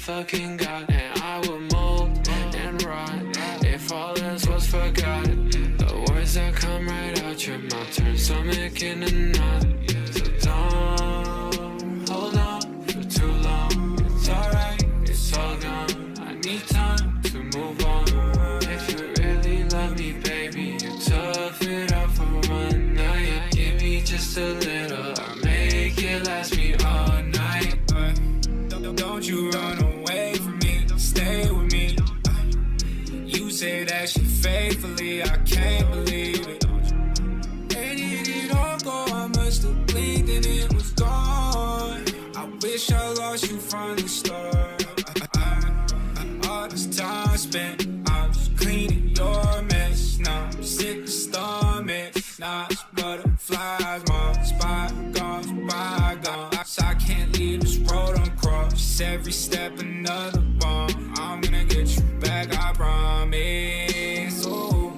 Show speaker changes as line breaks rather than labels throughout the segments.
fucking God, and I would mold and rot if all else was forgotten. The words that come right out your mouth turn stomach into knot. So don't hold on for too long. It's alright, it's all gone. I need time to move on. If you really love me, baby, you tough it out for one night. Give me just a little, I'll make it last me all night.
Don't you run away from me, stay with me. You say that shit faithfully, I can't believe it. And did it all go? I must have blinked and it was gone. I wish I lost you from the start. All this time spent, I'm just cleaning your mess. Now I'm sick of stomach, now it's butterflies. My spot gone, bygones. I can't leave this road uncrossed. Every step another bomb. I'm gonna get you back, I promise. Ooh.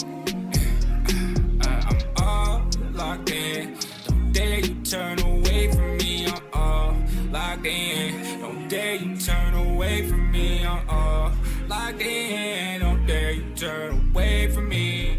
I'm all locked in. Don't dare you turn away from me. I'm all locked in. Don't dare you turn away from me. I'm all locked in. Don't dare you turn away from me.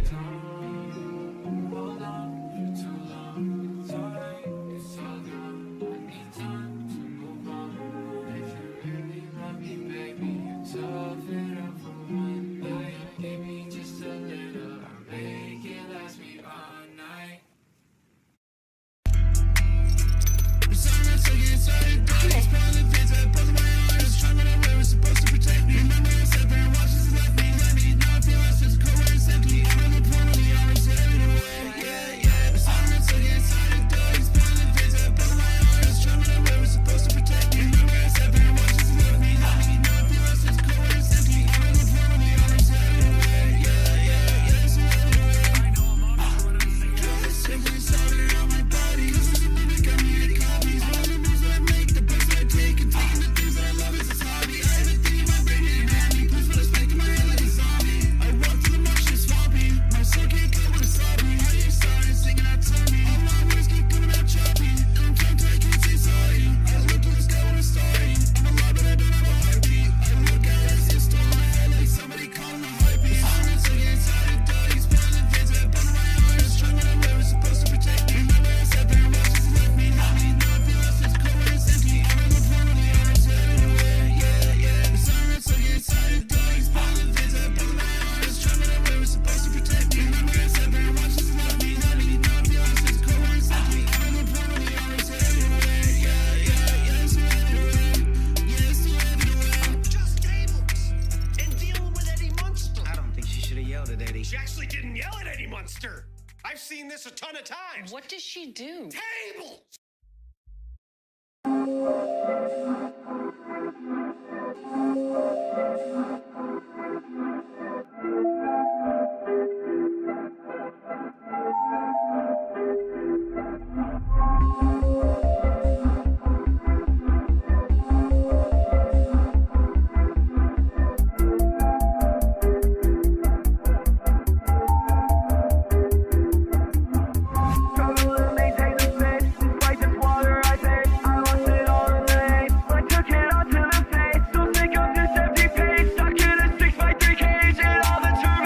She actually didn't yell at Eddie Munster. I've seen this a ton of times.
What does she do?
Tables!
Took it onto the face, so sick of this empty pace. Stuck in a 6x3 cage, and all the truth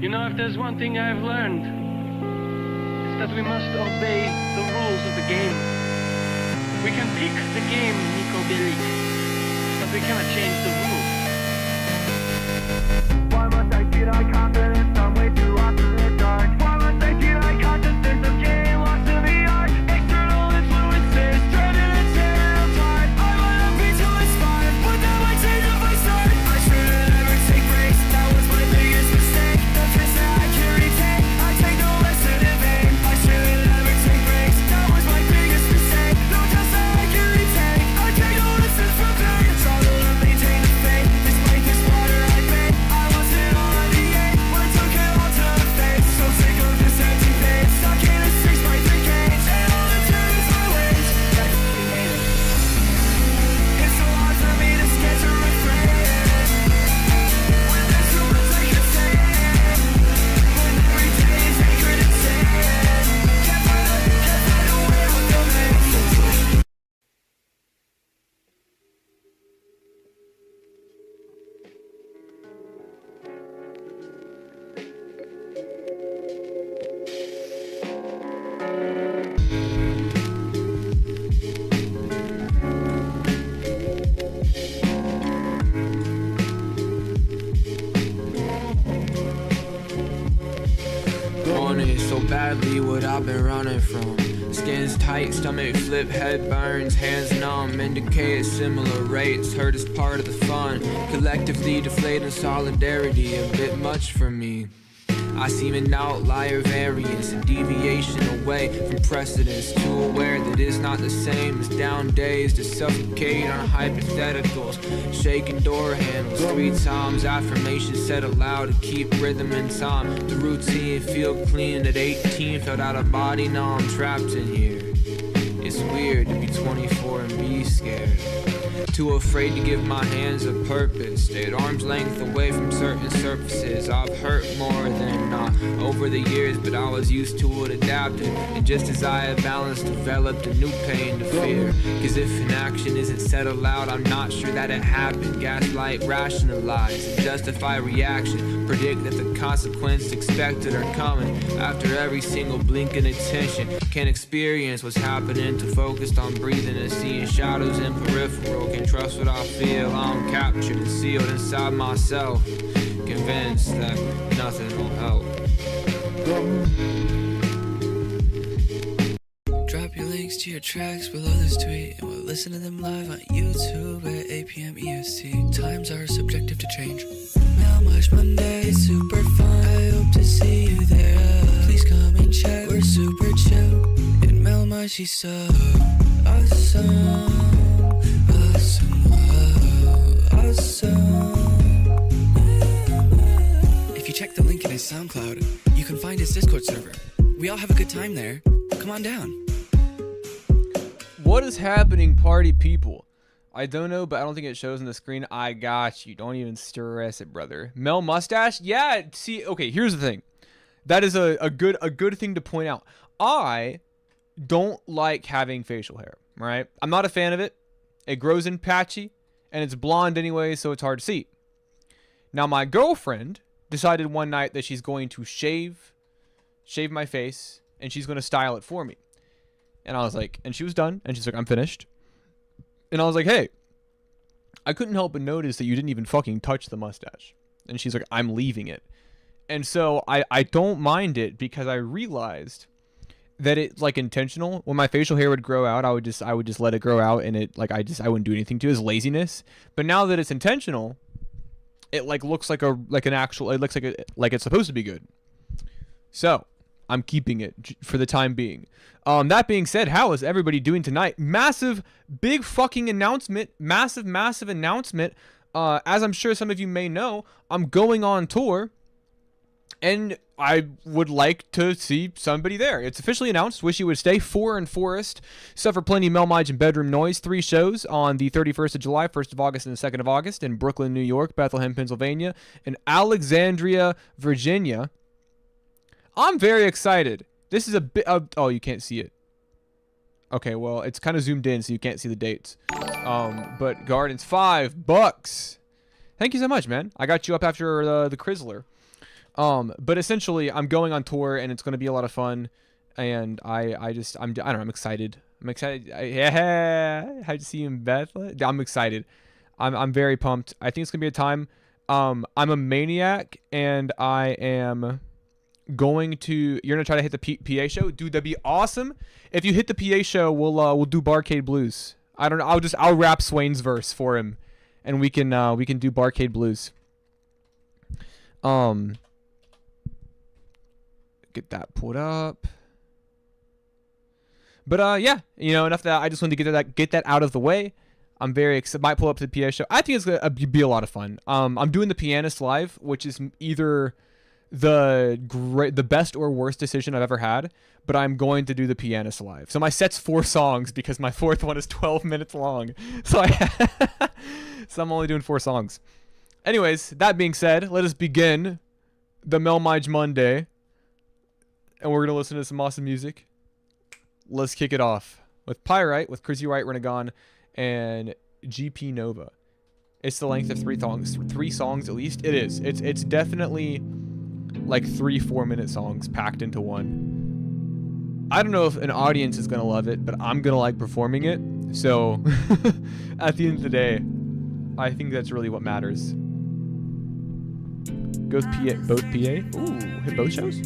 You know, if there's one thing I've learned, it's that we must obey the rules of the game. We can pick the game, Nico Billy, but we cannot change the rules. Why must I feel like confidence? I'm way too lost in the dark. Why must I feel like consciousness? I'm getting lost in the arc. External influences driving a terror apart. I wanna be too inspired, but that might change if I start. I should've never take breaks. That was my biggest mistake. The test that I can retake. I take no lesson in vain. I should've never take breaks. That was my biggest mistake. No test that I can retake. I take no lessons from pain. Struggle to maintain the faith. Despite this water I made, I wasn't on the eight. When I took it all to the face. So sick of this empty pain. Stuck in a 6x3 cage. And all the turns my ways. I fucking hate it. It's so hard for me to sketch a refrain. When there's too much I can say. When every day is sacred and sad. Can't find a way with the maze.
Want it so badly, what I've been running from. Skin's tight, stomach flip, head burns, hands numb, indicate at similar rates. Hurt is part of the fun, collectively deflating solidarity, a bit much for me. I seem an outlier variance, a deviation away from precedence. Too aware that it's not the same as down days to suffocate on hypotheticals. Shaking door handles 3 times, affirmation said aloud to keep rhythm and time. The routine feel clean at 18, felt out of body, now I'm trapped in here. It's weird to be 24 and be scared. Too afraid to give my hands a purpose. Stayed arm's length away from certain surfaces. I've hurt more than not over the years, but I was used to it, adapted. And just as I had balanced, developed a new pain to fear. Cause if an action isn't said aloud, I'm not sure that it happened. Gaslight, rationalize, and justify reaction. Predict that the consequences expected are coming. After every single blink and attention, can experience what's happening. Too focused on breathing and seeing shadows in peripheral. Can trust what I feel, I'm captured and sealed inside myself. Convinced that nothing will help.
Drop your links to your tracks below this tweet, and we'll listen to them live on YouTube at 8 p.m. EST. Times are subjective to change. Melmige Monday, super fun. I hope to see you there. Please come and chat. We're super chill. And Melmige, she's so awesome. If you check the link in his SoundCloud, you can find his Discord server. We all have a good time there. Come on down.
What is happening, party people? I don't know, but I don't think it shows on the screen. I got you. Don't even stress it, brother. Mel Mustache? Yeah, see, okay, here's the thing. That is a good thing to point out. I don't like having facial hair, right? I'm not a fan of it. It grows in patchy, and it's blonde anyway, so it's hard to see. Now, my girlfriend decided one night that she's going to shave my face, and she's going to style it for me. And I was like, and she was done, and she's like, I'm finished. And I was like, hey, I couldn't help but notice that you didn't even fucking touch the mustache. And she's like, I'm leaving it. And so I don't mind it because I realized that it's like intentional. When my facial hair would grow out, I would just let it grow out, and it like I wouldn't do anything to it. It's laziness. But now that it's intentional, it like looks like an actual. It looks like it's supposed to be good. So I'm keeping it for the time being. That being said, how is everybody doing tonight? Massive, big fucking announcement. Massive announcement. As I'm sure some of you may know, I'm going on tour. And I would like to see somebody there. It's officially announced. Wish You Would Stay. 4 and Forest. Suffer Plenty, Melmige, and Bedroom Noise. 3 shows on the 31st of July, 1st of August, and the 2nd of August in Brooklyn, New York, Bethlehem, Pennsylvania, and Alexandria, Virginia. I'm very excited. This is a bit of... Oh, you can't see it. Okay, well, it's kind of zoomed in, so you can't see the dates. But Gardens, $5. Thank you so much, man. I got you up after the Chrysler. But essentially, I'm going on tour, and it's going to be a lot of fun. And I don't know, I'm excited. I'm excited. Yeah, how'd you see him, Beth? I'm excited. I'm very pumped. I think it's gonna be a time. I'm a maniac, and I am going to. You're gonna try to hit the PA show, dude. That'd be awesome. If you hit the PA show, we'll do Barcade Blues. I don't know. I'll rap Swain's verse for him, and we can do Barcade Blues. Get that pulled up. But yeah, enough of that. I just wanted to get that out of the way. I'm very excited. Might pull up to the PA show. I think it's gonna be a lot of fun. I'm doing the pianist live, which is either the best or worst decision I've ever had. But I'm going to do the pianist live. So my set's 4 songs because my 4th one is 12 minutes long. So so I'm only doing 4 songs. Anyways, that being said, let us begin the melmige Monday, and we're gonna listen to some awesome music. Let's kick it off with Pyrite, with Chrissy Wright, Renegon, and GP Nova. It's the length of 3 songs at least. It is. It's definitely like 3 4-minute songs packed into one. I don't know if an audience is gonna love it, but I'm gonna like performing it. So at the end of the day, I think that's really what matters. Goes both PA. Ooh, hit both shows.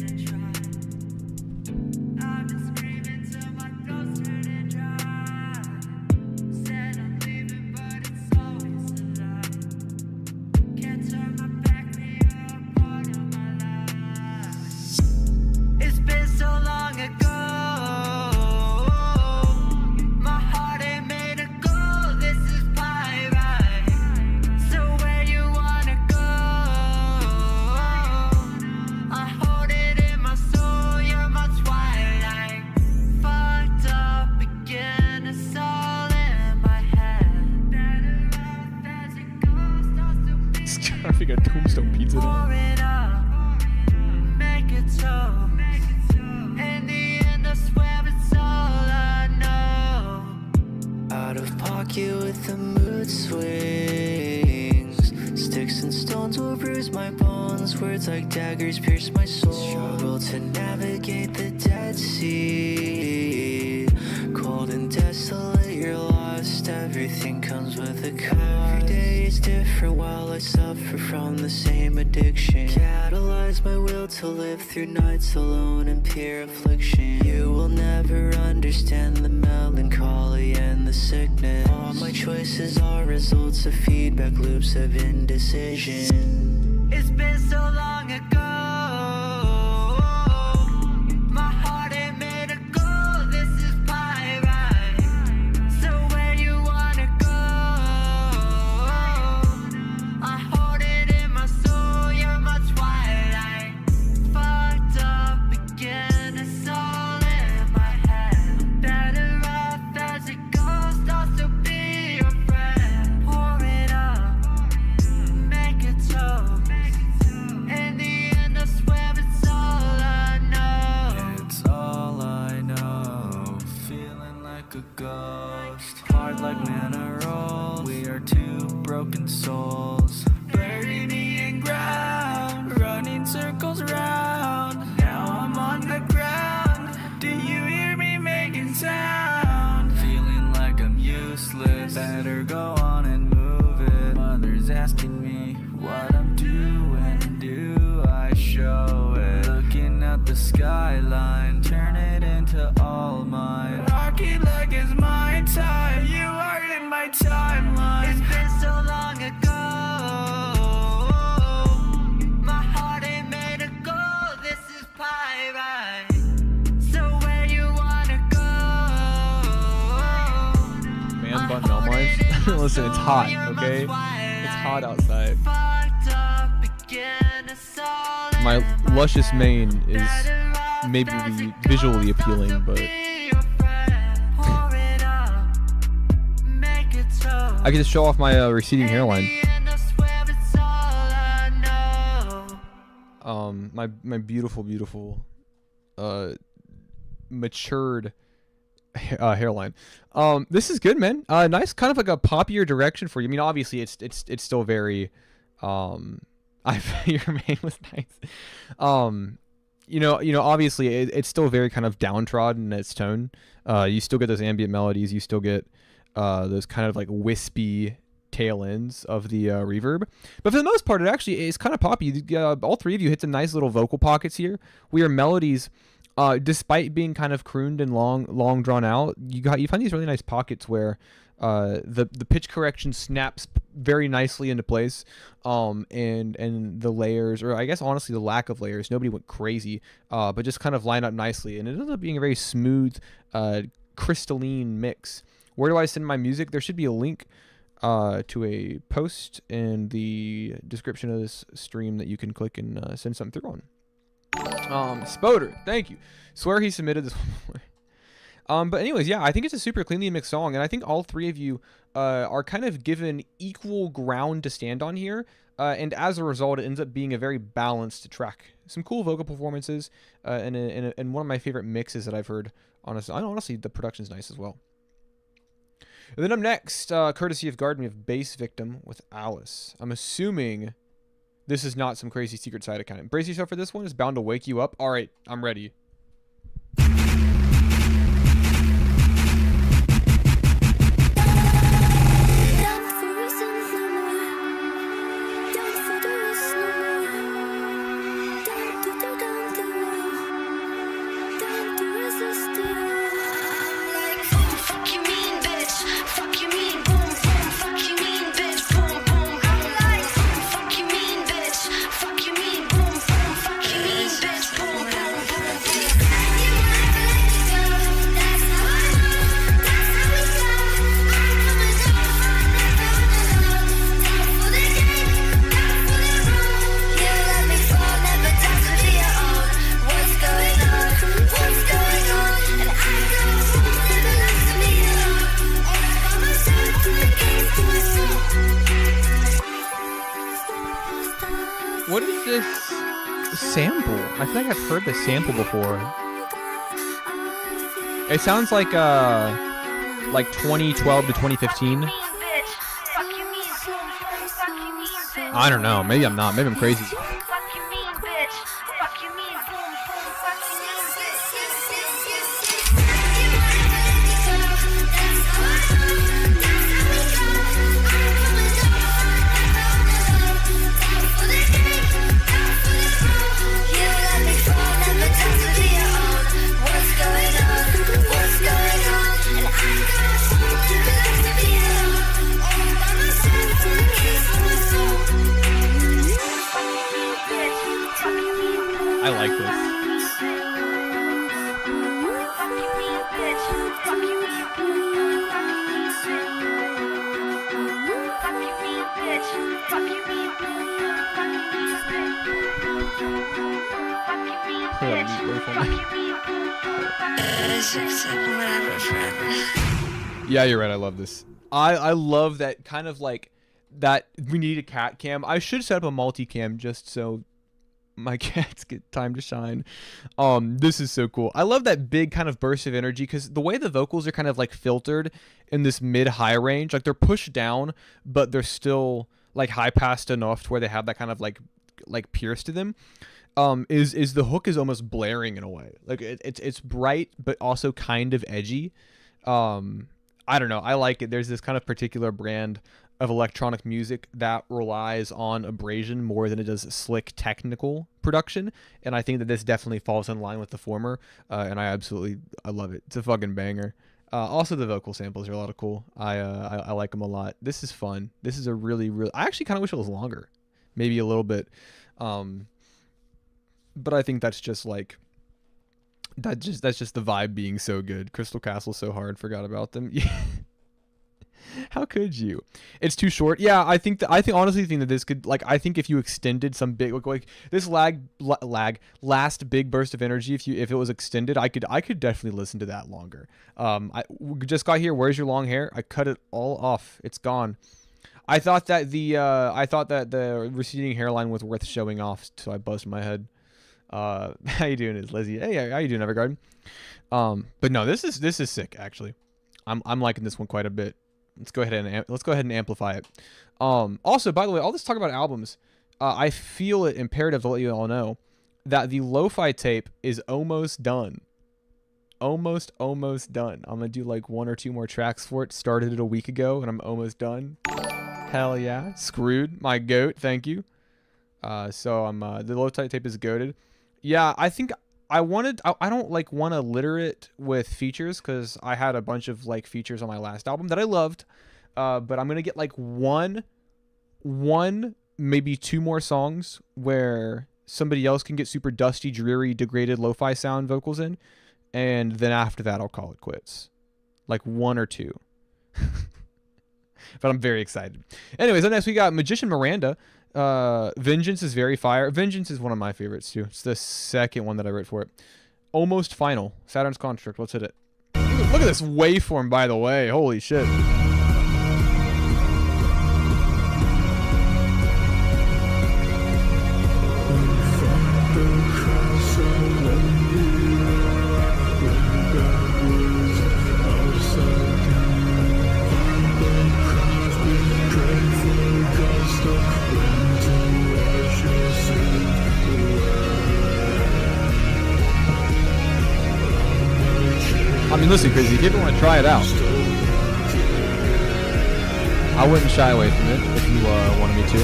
It's been so long ago. My heart ain't made of gold. This is pyrite. So where you wanna go? I hold it in my soul. You're my twilight. Fucked up again. It's all in my head. Better off as it goes.
Just trying to figure out Tombstone Pizza.
Pour it up, make it so. In the end, I swear it's all I know. Out of pocket with the mood swings. Sticks and stones will bruise my bones. Words like daggers pierce my soul. Struggle to navigate the Dead Sea. Cold and desolate, you're lost. Everything comes with a cost. Every day is different while I suffer from the same addiction. Catalyze my will to live through nights alone in pure affliction. You will never understand the melancholy and the sickness. All my choices are results of feedback loops of indecision. It's been so long ago. My heart ain't made of gold. This is pyrite. So where you wanna go? I hold it in my soul. You're my twilight. Fucked up again. It's all in my head. Better off as it goes. I'll still be your friend. Pour it up, make it so. In the end, I swear it's all I know. It's all I know. Feeling like a ghost. Hard like mineral. We are 2 broken souls. Bury me in ground. Running circles round. Now I'm on the ground. Do you hear me making sound? Feeling like I'm useless. Better go on and move it. Mother's asking me what I'm doing. Do I show it? Looking at the skyline. Turn it into all mine. Rocky like it's my time. You are in my timeline. It's been so long ago. My heart ain't made of gold. This is pyrite. So where you wanna go?
Man, bun melmige. Listen, it's hot, okay? It's hot outside.
Fucked up again. It's all
My
in my
luscious mane is
Better off
maybe
as it
visually
goes. I'll
appealing,
still
but
be your friend. Pour it up, make it so.
I can just show off my receding hairline.
In the end, I swear it's all I know.
My beautiful matured hairline. This is good, man. Nice, kind of like a poppier direction for you. I mean, obviously it's still very Your man was nice. Obviously it's still very kind of downtrodden in its tone. You still get those ambient melodies. You still get those kind of like wispy tail ends of the reverb. But for the most part, it actually is kind of poppy. All three of you hit some nice little vocal pockets here. Where melodies, despite being kind of crooned and long drawn out, you find these really nice pockets where the pitch correction snaps very nicely into place, and the layers, or I guess honestly the lack of layers, nobody went crazy, but just kind of lined up nicely, and it ended up being a very smooth, crystalline mix. Where do I send my music? There should be a link to a post in the description of this stream that you can click and send something through on. Spoder, thank you. Swear he submitted this one. But anyways, yeah, I think it's a super cleanly mixed song, and I think all three of you are kind of given equal ground to stand on here, and as a result, it ends up being a very balanced track. Some cool vocal performances, and one of my favorite mixes that I've heard. Honestly, the production's nice as well. And then up next, courtesy of Garden, we have Bass Victim with Alice. I'm assuming this is not some crazy secret side account. Brace yourself for this one. It's bound to wake you up. All right, I'm ready. What is this sample? I feel like I've heard this sample before. It sounds like 2012 to 2015. I don't know. Maybe I'm not. Maybe I'm crazy. I like this. Yeah, you're right. I love this. I love that kind of like that. We need a cat cam. I should set up a multicam just so my cats get time to shine. This is so cool. I love that big kind of burst of energy because the way the vocals are kind of like filtered in this mid-high range, like they're pushed down, but they're still like high passed enough to where they have that kind of like pierce to them. Is the hook is almost blaring in a way. Like it's bright but also kind of edgy. I don't know. I like it. There's this kind of particular brand of electronic music that relies on abrasion more than it does slick technical production, and I think that this definitely falls in line with the former, and I love it. It's a fucking banger. Also, the vocal samples are a lot of cool. I like them a lot. This is fun. This is a really I actually kind of wish it was longer, maybe a little bit, but I think that's just like that's just the vibe being so good. Crystal Castle's so hard. Forgot about them. How could you? It's too short. Yeah, I honestly think that this could, like, I think if you extended some big like this last big burst of energy, if it was extended, I could definitely listen to that longer. We just got here. Where's your long hair? I cut it all off. It's gone. I thought that the receding hairline was worth showing off, so I buzzed my head. How you doing, is Lizzie? Hey, how you doing, Evergarden? But no, this is sick actually. I'm liking this one quite a bit. Let's go ahead and amplify it. Also, by the way, all this talk about albums, I feel it imperative to let you all know that the lo-fi tape is almost done. Almost done. I'm gonna do like 1 or 2 more tracks for it. Started it a week ago and I'm almost done. Hell yeah. Screwed. My goat. Thank you. So I'm the lo-fi tape is goated. Yeah, I think I don't like want to litter it with features because I had a bunch of like features on my last album that I loved. But I'm gonna get like one, maybe 2 more songs where somebody else can get super dusty, dreary, degraded lo-fi sound vocals in. And then after that, I'll call it quits. Like 1 or 2. But I'm very excited. Anyways, up next we got Magician Miranda. Vengeance is very fire. Vengeance is one of my favorites too. It's the second one that I wrote for it. Almost Final. Saturn's Construct. Let's hit it. Look at this waveform, by the way. Holy shit. I mean, listen, Crazy, if you ever want to try it out, I wouldn't shy away from it if you wanted me to.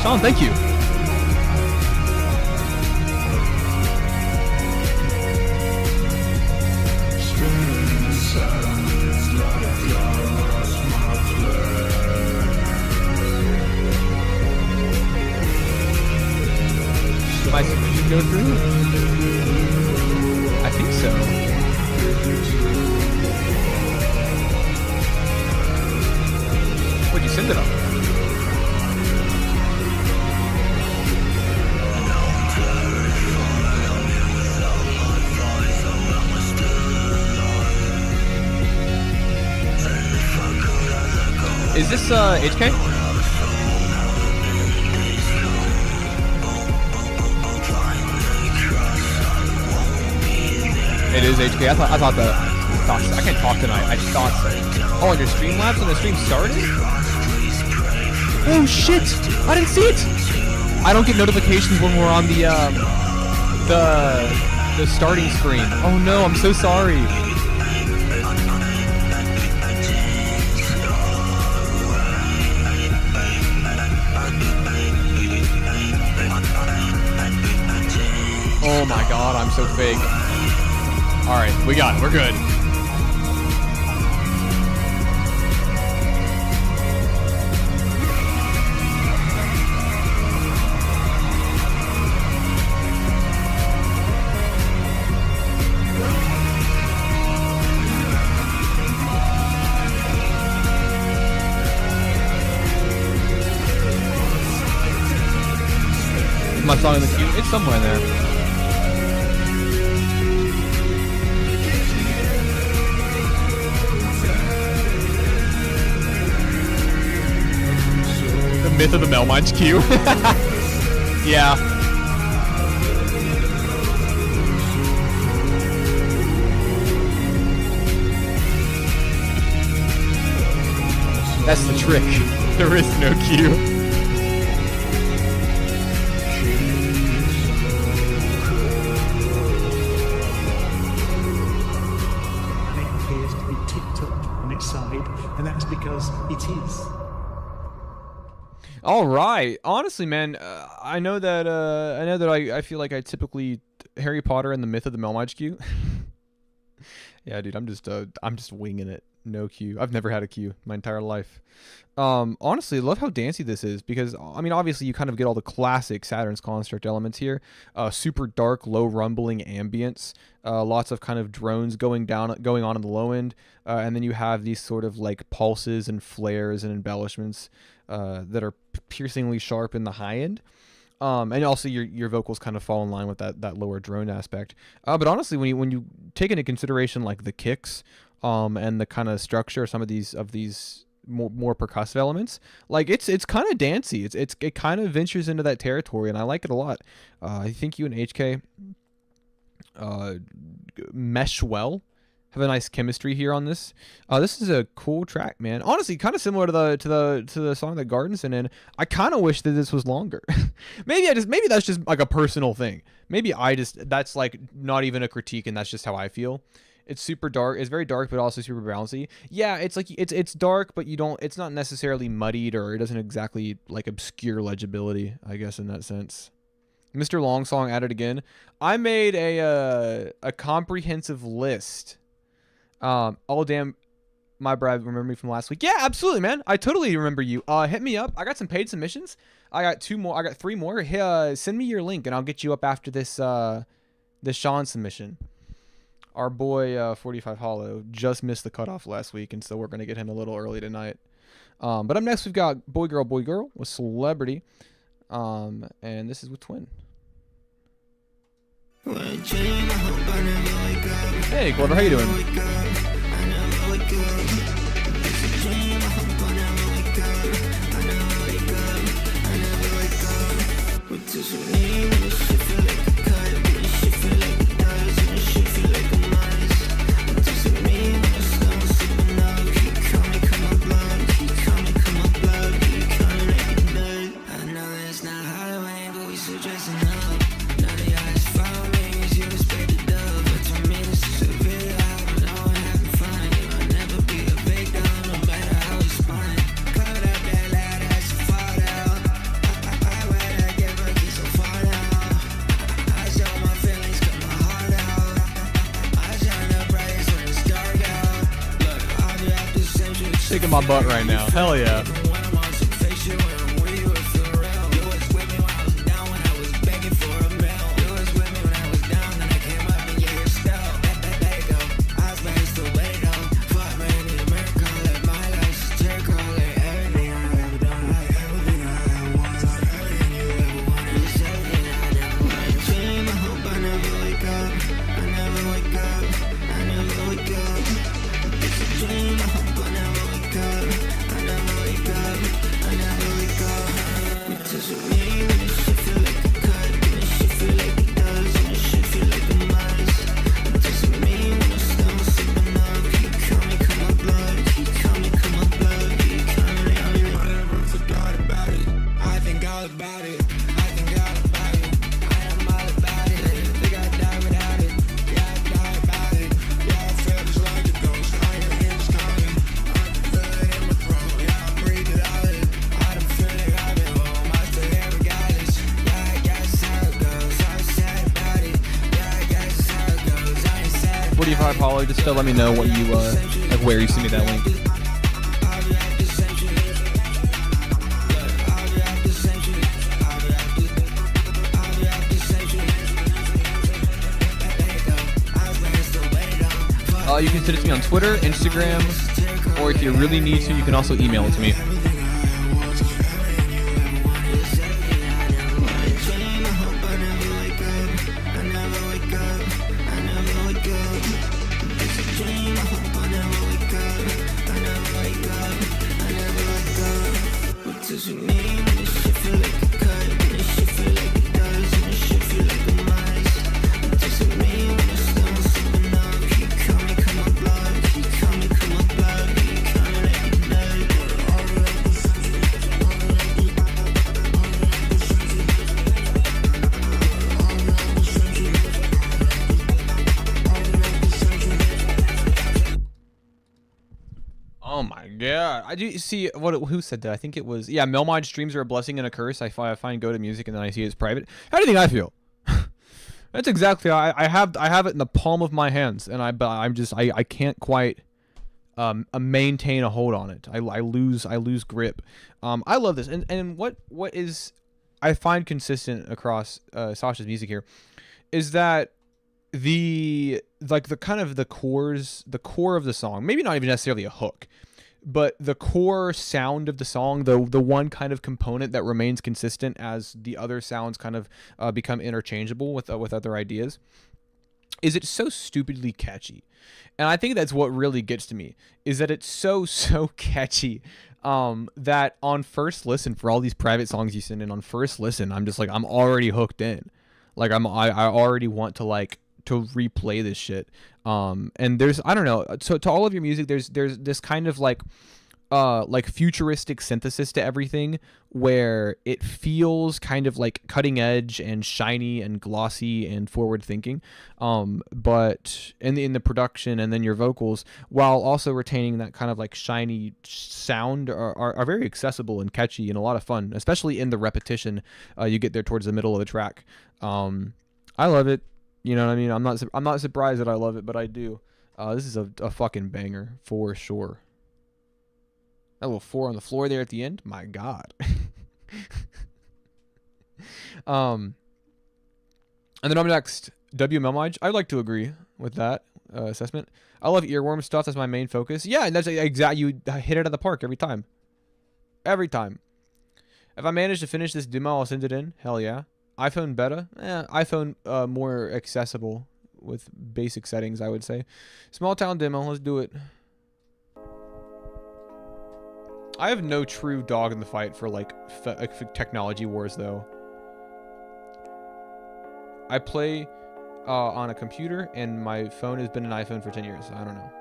Sean, thank you. My submission go through? I think so. What'd you send it on? Is this HK? It is HK. I thought I can't talk tonight. I thought so. Oh, and your Streamlabs when the stream started? Oh shit! I didn't see it. I don't get notifications when we're on the starting screen. Oh no, I'm so sorry. Oh my god, I'm so fake. Alright, we got it. We're good. Is my song in the queue? It's somewhere in there. Myth of the melmige queue. Yeah. That's the trick. There is no queue.
And it appears to be tipped up on its side, and that's because it is.
All right. Honestly, man, I know that I feel like I typically Harry Potter and the Myth of the Melmige queue. Yeah, dude, I'm just winging it. No queue. I've never had a queue my entire life. Honestly, love how dancey this is because I mean, obviously you kind of get all the classic Saturn's Construct elements here. Super dark, low rumbling ambience. Lots of kind of drones going on in the low end, and then you have these sort of like pulses and flares and embellishments that are piercingly sharp in the high end. And also your vocals kind of fall in line with that lower drone aspect. But honestly, when you take into consideration like the kicks, and the kind of structure of some of these more percussive elements. Like it's kind of dancey. It kind of ventures into that territory, and I like it a lot. I think you and HK mesh well. Have a nice chemistry here on this. This is a cool track, man. Honestly, kind of similar to the song that Garden's in. I kind of wish that this was longer. maybe that's just like a personal thing. Maybe that's like not even a critique, and that's just how I feel. It's super dark. It's very dark, but also super bouncy. Yeah, it's like it's dark, but it's not necessarily muddied, or it doesn't exactly like obscure legibility, I guess, in that sense. Mr. Long Song added again. I made a comprehensive list. Oh damn, my Brad, remember me from last week? Yeah, absolutely, man. I totally remember you. Hit me up. I got some paid submissions. I got 2 more. I got 3 more. Send me your link and I'll get you up after this Sean submission. Our boy 45 Hollow just missed the cutoff last week, and so we're gonna get him a little early tonight. But up next we've got Boy Girl with Celebrity. And this is with Twin. Hey, Glover, how you doing? Kicking my butt right now. Hell yeah. Apollo, just to let me know what you like, where you send me that link. You can send it to me on Twitter, Instagram, or if you really need to, you can also email it to me. I do see who said that. I think it was melmige streams are a blessing and a curse. I find go to music and then I see it's private. How do you think I feel? That's exactly how I have it in the palm of my hands, and I can't quite maintain a hold on it. I lose grip. I love this, and what is I find consistent across Sasha's music here is that the kind of the core of the song, maybe not even necessarily a hook, but the core sound of the song, the one kind of component that remains consistent as the other sounds kind of become interchangeable with other ideas, is it's so stupidly catchy. And I think that's what really gets to me, is that it's so catchy, that on first listen, for all these private songs you send in, on first listen, I'm just like, I'm already hooked in. Like I already want to to replay this shit. And there's, I don't know, so to all of your music, there's this kind of like futuristic synthesis to everything, where it feels kind of like cutting edge and shiny and glossy and forward thinking, but in the production and then your vocals, while also retaining that kind of like shiny sound, are very accessible and catchy and a lot of fun, especially in the repetition you get there towards the middle of the track. I love it. You know what I mean? I'm not surprised that I love it, but I do. This is a fucking banger for sure. That little 4 on the floor there at the end, my God. And then up next, W. Melmige. I'd like to agree with that assessment. I love earworm stuff. That's my main focus. Yeah, and that's exactly, you hit it out of the park every time. Every time. If I manage to finish this demo, I'll send it in. Hell yeah. iPhone beta. iPhone more accessible with basic settings, I would say. Small town demo. Let's do it. I have no true dog in the fight for for technology wars, though. I play on a computer, and my phone has been an iPhone for 10 years. I don't know.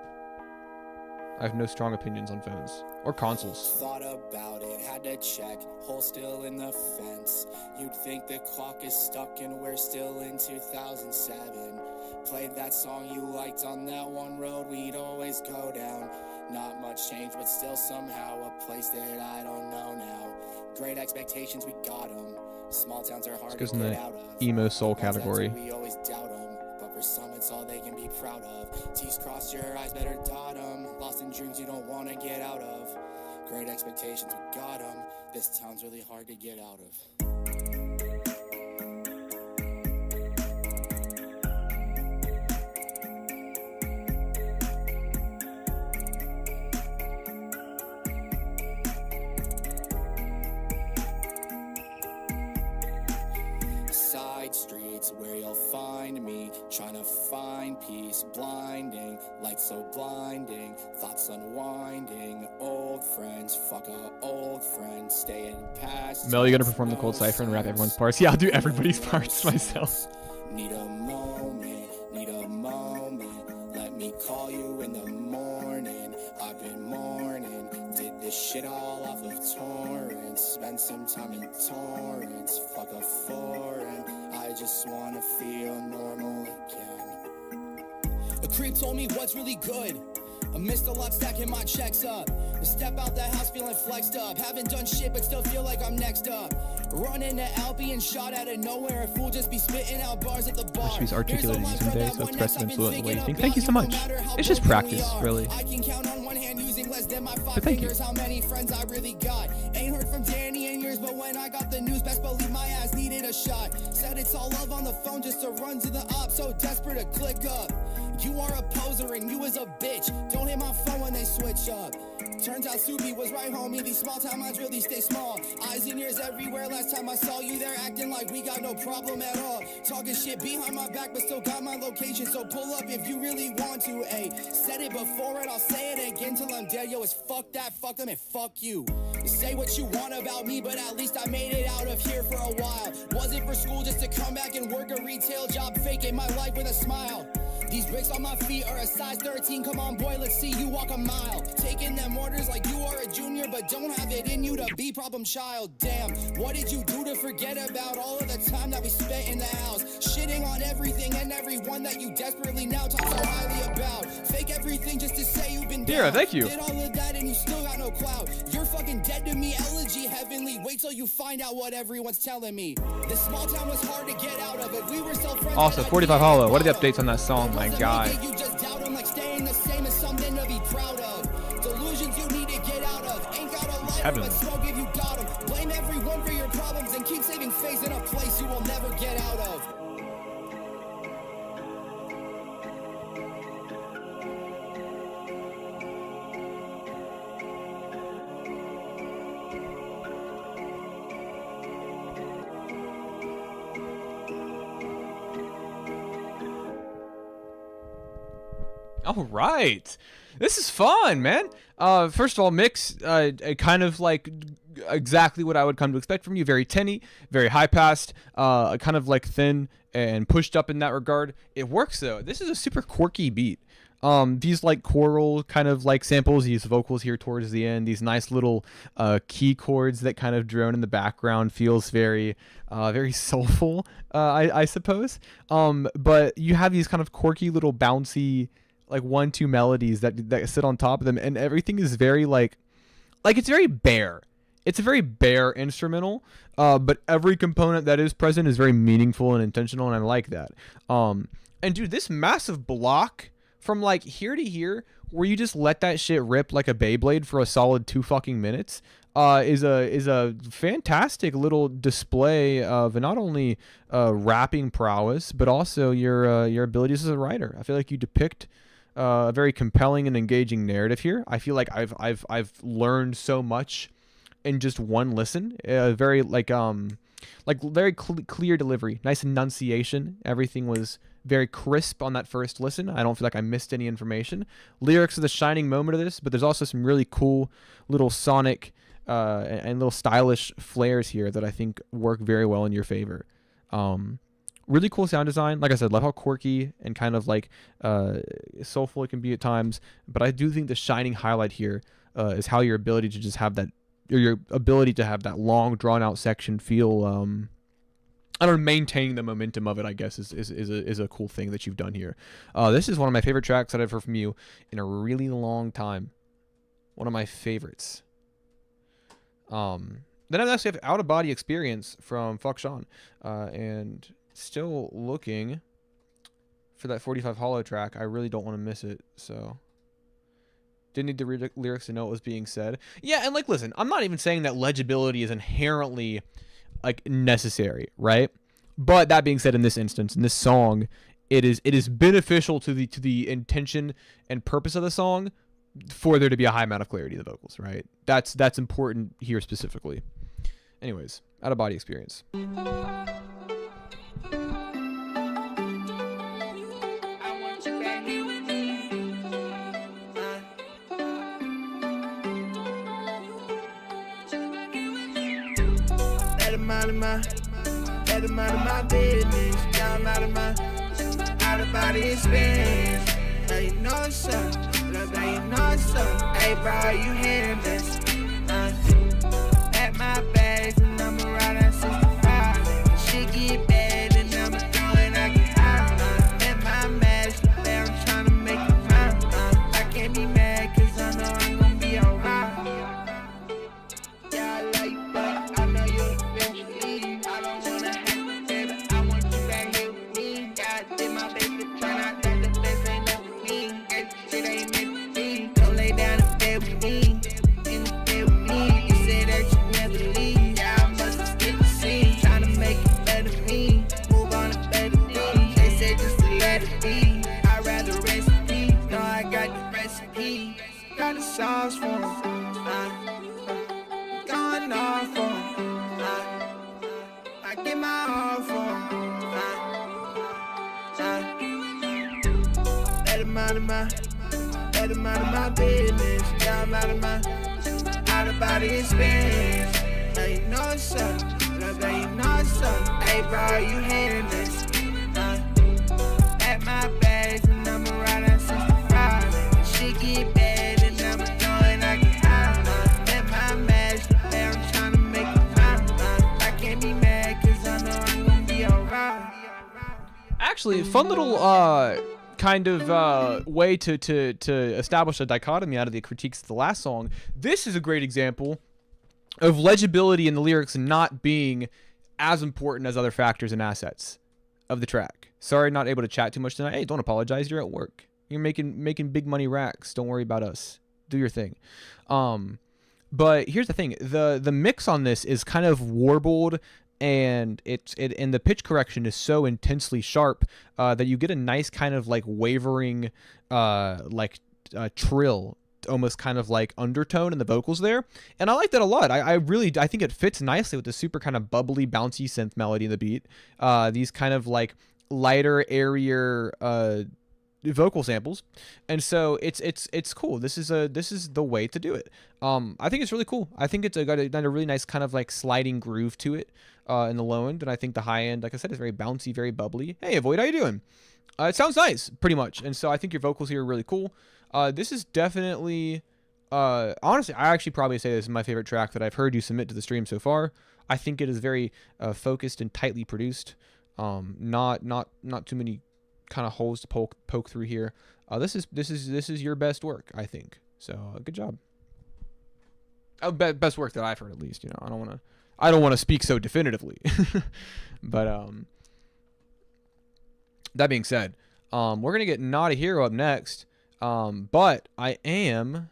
I have no strong opinions on phones or consoles.
Thought about it, had to check, hole still in the fence. You'd think the clock is stuck and we're still in 2007. Played that song you liked on that one road we'd always go down. Not much change, but still somehow a place that I don't know now. Great expectations, we got them. Small towns are hard to get out of.
Emo soul category.
We always doubt them, but for some it's all they can be proud of. T's cross your eyes, better dot them. Lost in dreams you don't want to get out of. Great expectations, we got them. This town's really hard to get out of. Streets where you'll find me, trying to find peace, blinding, light so blinding, thoughts unwinding, old friends, fuck a old friend, staying past.
Mel, you gonna perform the cold cipher and rap everyone's parts? Yeah, I'll do everybody's parts myself.
Need a moment, let me call you in the morning. I've been mourning, did this shit all off of torrents, spend some time in torrents, fuck a foreign, I just wanna feel normal again. A creep told me what's really good. I missed a lot stacking my checks up. I step out the house feeling flexed up. Haven't done shit but still feel like I'm next up. Run into Alpy and shot out of nowhere. A fool just be spitting out bars at the bar.
She's articulating some days, so expressive and fluent in the way you think. Thank you so much. It's just practice, really.
I can count on one hand using less than my
But
five
thank you.
fingers. How many friends I really got. Ain't heard from Danny in years, but when I got the news, best believe my ass needed a shot. Said it's all love on the phone just to run to the op. So desperate to click up. You are a poser and you is a bitch. Don't hit my phone when they switch up. Turns out Subi was right, homie. These small town minds really stay small. Eyes and ears everywhere. Last time I saw you there acting like we got no problem at all. Talking shit behind my back, but still got my location. So pull up if you really want to. Ayy, said it before and I'll say it again till I'm dead. Yo, it's fuck that, fuck them, and fuck you. Say what you want about me, but at least I made it out of here for a while. Wasn't for school just to come back and work a retail job, faking my life with a smile. These bricks on my feet are a size 13. Come on, boy, let's see you walk a mile. Taking them orders like you are a junior, but don't have it in you to be problem child. Damn, what did you do to forget about all of the time that we spent in the house? Shitting on everything and everyone that you desperately now talk so highly about. Fake everything just to say you've been down.
Yeah, thank you.
Did all of that and you still got no clout. You're fucking dead to me, elegy heavenly. Wait till you find out what everyone's telling me. This small town was hard to get out of it. We were so friends.
Also, 45 Hollow. What are the updates on that song? My God.
You just doubt them like staying the same is something to be proud of. Delusions you need to get out of. Ain't got a life but smoke if you got them. Blame everyone for your problems and keep saving face in a place you will never get out of.
All right. This is fun, man. First of all, mix, kind of like exactly what I would come to expect from you. Very tinny, very high passed, kind of like thin and pushed up in that regard. It works though. This is a super quirky beat. These like choral kind of like samples, these vocals here towards the end, these nice little key chords that kind of drone in the background feels very soulful, I suppose. But you have these kind of quirky little bouncy like 1-2 melodies that sit on top of them, and everything is very like it's very bare. It's a very bare instrumental, but every component that is present is very meaningful and intentional, and I like that. And dude, this massive block from like here to here, where you just let that shit rip like a Beyblade for a solid 2 fucking minutes, is a fantastic little display of not only rapping prowess, but also your abilities as a writer. I feel like you depict a very compelling and engaging narrative here. I feel like I've learned so much in just one listen. Very very clear delivery, nice enunciation. Everything was very crisp on that first listen. I don't feel like I missed any information. Lyrics are the shining moment of this, but there's also some really cool little sonic and little stylish flares here that I think work very well in your favor. Really cool sound design. Like I said, love how quirky and kind of like soulful it can be at times. But I do think the shining highlight here is how your ability to just have that, or your ability to have that long drawn out section feel, I don't know, maintaining the momentum of it, I guess, is a cool thing that you've done here. This is one of my favorite tracks that I've heard from you in a really long time. One of my favorites. Then I actually have Out of Body Experience from Fuck Sean, and still looking for that 45 Hollow track. I really don't want to miss it, so didn't need to read the lyrics to know what was being said. Yeah, and like, listen, I'm not even saying that legibility is inherently like necessary, right? But that being said, in this instance, in this song, it is beneficial to the intention and purpose of the song for there to be a high amount of clarity in the vocals, right? That's important here specifically. Anyways, Out of Body Experience.
Out of my business, now I'm out of body experience. Now you know it's up, love, now you know it's up. Hey bro, you hearing this? At my bag, and I'm around at 65. Shit get bad, and I'm throwing, I get high. At my match, I'm trying to make it mine. I can't be mad, cause I know I'm gonna be alright. Yeah, I like you, but I know you'll eventually. I don't wanna have you, baby. I want you back here with me. Yeah, I did my best to turn out that the best ain't up with me. That shit ain't meant to be. Don't lay down in bed with me. In the bed with me. You said that you never leave. Yeah, I must have skipped the scene. Trying to make it better me. Move on to better things. They said just to let it be. I'd rather rest in peace. No, I got the recipe. Got the sauce for 'em. Going off for 'em. I get my all for 'em. Let 'em out of my business. Yeah, I'm out of body experience. Now you know it's up, love, now you know it's up. Hey bro, you hearing this? At my bag, and I'm around at 65. Shit get bad, and I'm throwing, I get high. At my match, I'm trying to make it mine. I can't be mad, cause I know I'm gonna be alright.
Actually, fun little kind of way to establish a dichotomy out of the critiques of the last song. This is a great example of legibility in the lyrics not being as important as other factors and assets of the track. Sorry, not able to chat too much tonight. Hey, don't apologize. You're at work. You're making big money racks. Don't worry about us. Do your thing. But here's the thing. The mix on this is kind of warbled, and and the pitch correction is so intensely sharp that you get a nice kind of like wavering trill, almost kind of like undertone in the vocals there, and I like that a lot. I think it fits nicely with the super kind of bubbly, bouncy synth melody in the beat. These kind of like lighter, airier vocal samples, and so it's cool. This is the way to do it. I think it's really cool. I think it's got a really nice kind of like sliding groove to it in the low end, and I think the high end, like I said, is very bouncy, very bubbly. Hey, Avoid, how you doing? It sounds nice, pretty much, and so I think your vocals here are really cool. This is definitely, honestly, I actually probably say this is my favorite track that I've heard you submit to the stream so far. I think it is very focused and tightly produced. Not too many kind of holes to poke through here. This is your best work, I think. So good job. Best work that I've heard, at least. You know, I don't want to speak so definitively, but that being said, we're gonna get Not a Hero up next. But I am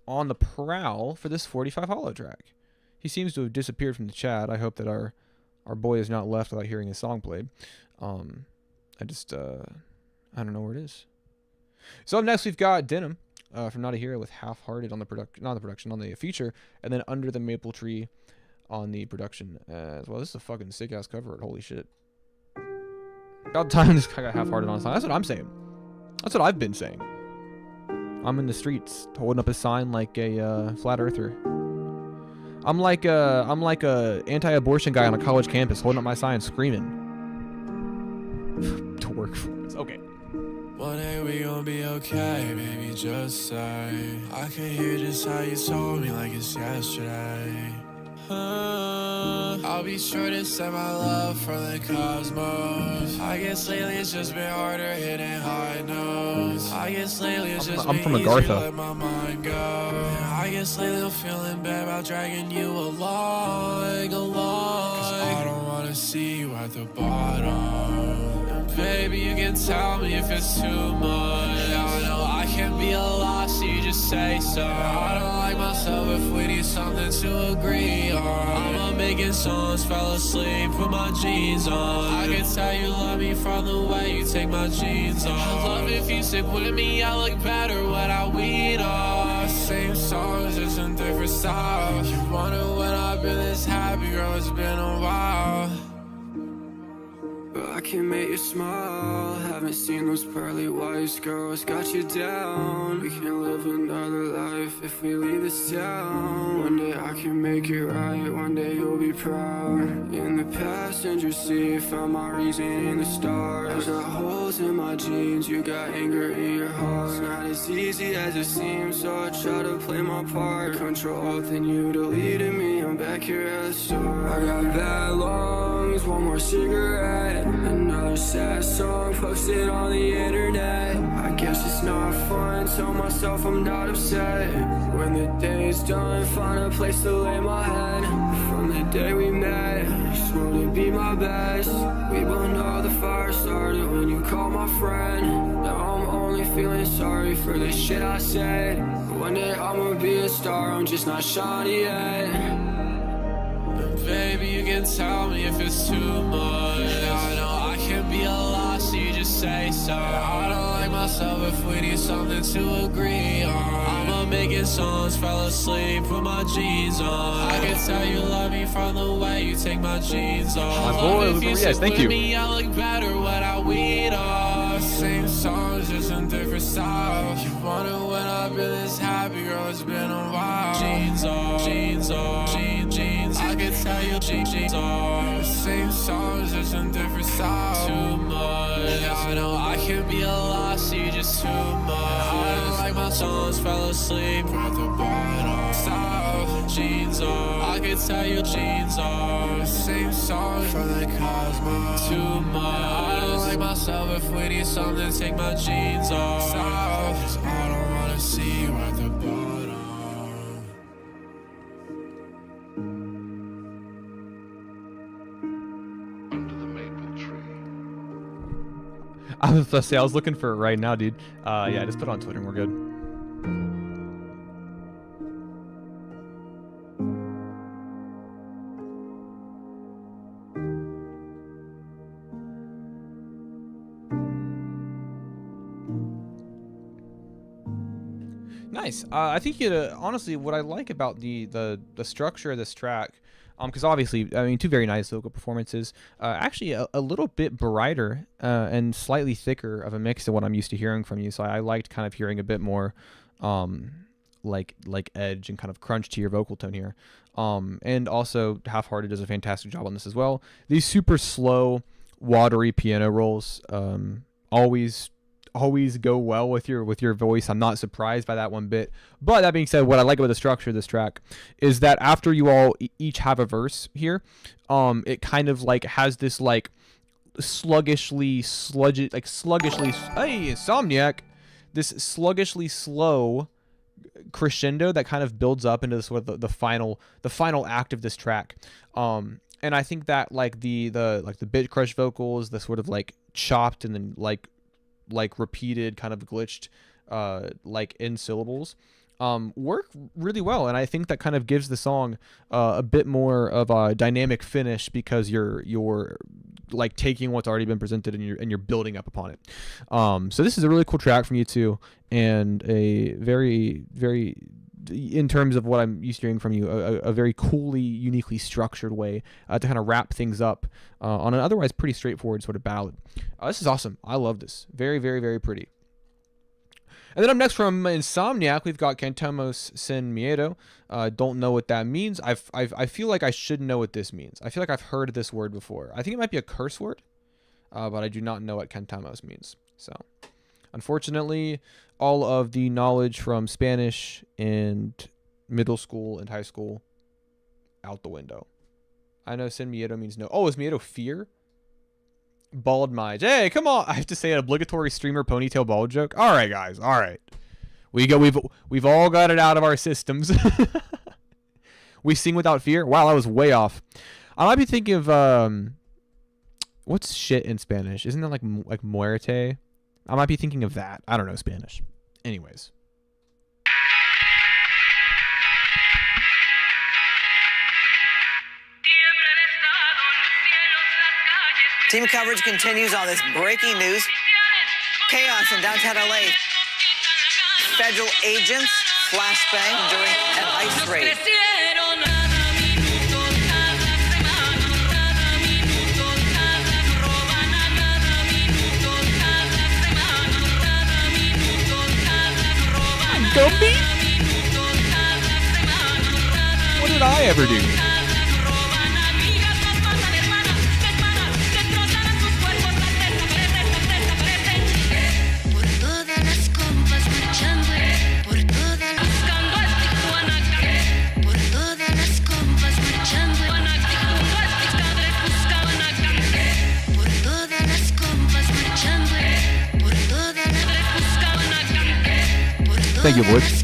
on the prowl for this 45 Hollow track. He seems to have disappeared from the chat. I hope that our boy is not left without hearing his song played. I don't know where it is. So up next we've got Denim from Not a Hero with Half-Hearted on the on the feature, and then Under the Maple Tree on the production as well. This is a fucking sick ass cover art. Holy shit. About time this guy got Half-Hearted on his song. That's what I'm saying. That's what I've been saying. I'm in the streets holding up a sign like a flat earther. I'm like a anti-abortion guy on a college campus holding up my sign screaming to work for us. Okay.
One day we gon' be okay, baby, just say I can hear just how you told me like it's yesterday. I'll be sure to send my love from the cosmos. I guess lately it's just been harder hitting high notes. I guess lately it's just
I'm
been
from
easier
Agartha.
to let my mind go. I guess lately I'm feeling bad about dragging you along. Cause I don't wanna see you at the bottom. And baby, you can tell me if it's too much. I know I can be a lot, so you just say so. I don't like myself if we need something to agree on. I'm up making songs, fell asleep, put my jeans on. I can tell you love me from the way you take my jeans off. I love if you stick with me, I look better when I weed off. Same songs, just in different styles. You wonder when I've been this happy, girl, it's been a while. But I can make you smile. Haven't seen those pearly whites, girls got you down. We can live another life if we leave this town. One day I can make it right, one day you'll be proud. In the passenger seat, found my reason in the stars. I got holes in my jeans, you got anger in your heart. It's not as easy as it seems, so I try to play my part. Control, then you deleted me, I'm back here at the store. I got bad lungs, one more cigarette. Another sad song posted on the internet. I guess it's not fun, tell myself I'm not upset. When the day's done, find a place to lay my head. From the day we met, you swore to be my best. We both know the fire started when you called my friend. Now I'm only feeling sorry for the shit I said. One day I'ma be a star, I'm just not shiny yet. Baby, you can tell me if it's too much. I know I can be a lot, so you just say so. I don't like myself if we need something to agree on. I'm up making songs, fell asleep, put my jeans on. I can tell you love me from the way you take my jeans off.
My boy,
If you
yes,
sit
thank
with
you.
me, I look better when I weed off. Same songs, just in different styles. You wonder when I've been this happy, girl, it's been a while. Jeans off, jeans off, jeans. I can tell you jeans off. Same songs, just in different styles. Too much. I know I can be a lot, so you just too much. I don't like my songs, fell asleep at the bottom. Style, jeans off. I can tell you jeans off. Same songs from the cosmos. Too much. I don't like myself if we need something, take my jeans off. Style, 'cause I don't wanna see you at the bottom.
I was supposed to say I was looking for it right now, dude. Yeah, just put it on Twitter and we're good. Nice. I think honestly, what I like about the structure of this track, Because obviously, I mean, two very nice vocal performances. Actually, a little bit brighter and slightly thicker of a mix than what I'm used to hearing from you. So I liked kind of hearing a bit more like edge and kind of crunch to your vocal tone here. And also, Half-Hearted does a fantastic job on this as well. These super slow, watery piano rolls always go well with your voice. I'm not surprised by that one bit. But that being said, what I like about the structure of this track is that after you all each have a verse here, it kind of like has this like sluggishly Insomniac, this sluggishly slow crescendo that kind of builds up into sort of the final act of this track. And I think that like the bit crush vocals, the sort of like chopped and then like repeated kind of glitched like in syllables work really well, and I think that kind of gives the song a bit more of a dynamic finish because you're like taking what's already been presented and you're building up upon it. So this is a really cool track from you two, and a very, very, in terms of what I'm used to hearing from you, a very coolly, uniquely structured way to kind of wrap things up on an otherwise pretty straightforward sort of ballad. This is awesome. I love this. Very, very, very pretty. And then up next from Insomniac, we've got Cantamos Sin Miedo. Don't know what that means. I feel like I should know what this means. I feel like I've heard this word before. I think it might be a curse word, but I do not know what Cantamos means. So, unfortunately, all of the knowledge from Spanish and middle school and high school out the window. I know Sin Miedo means no. Oh, is Miedo fear? Bald Mige. Hey, come on. I have to say an obligatory streamer ponytail bald joke. All right, guys. All right. We've all got it out of our systems. We sing without fear. Wow, that was way off. I might be thinking of what's shit in Spanish? Isn't that like muerte? I might be thinking of that. I don't know Spanish. Anyways.
Team coverage continues on this breaking news. Chaos in downtown LA. Federal agents flashbang during an ICE raid.
Gumby? What did I ever do? Thank you, boys.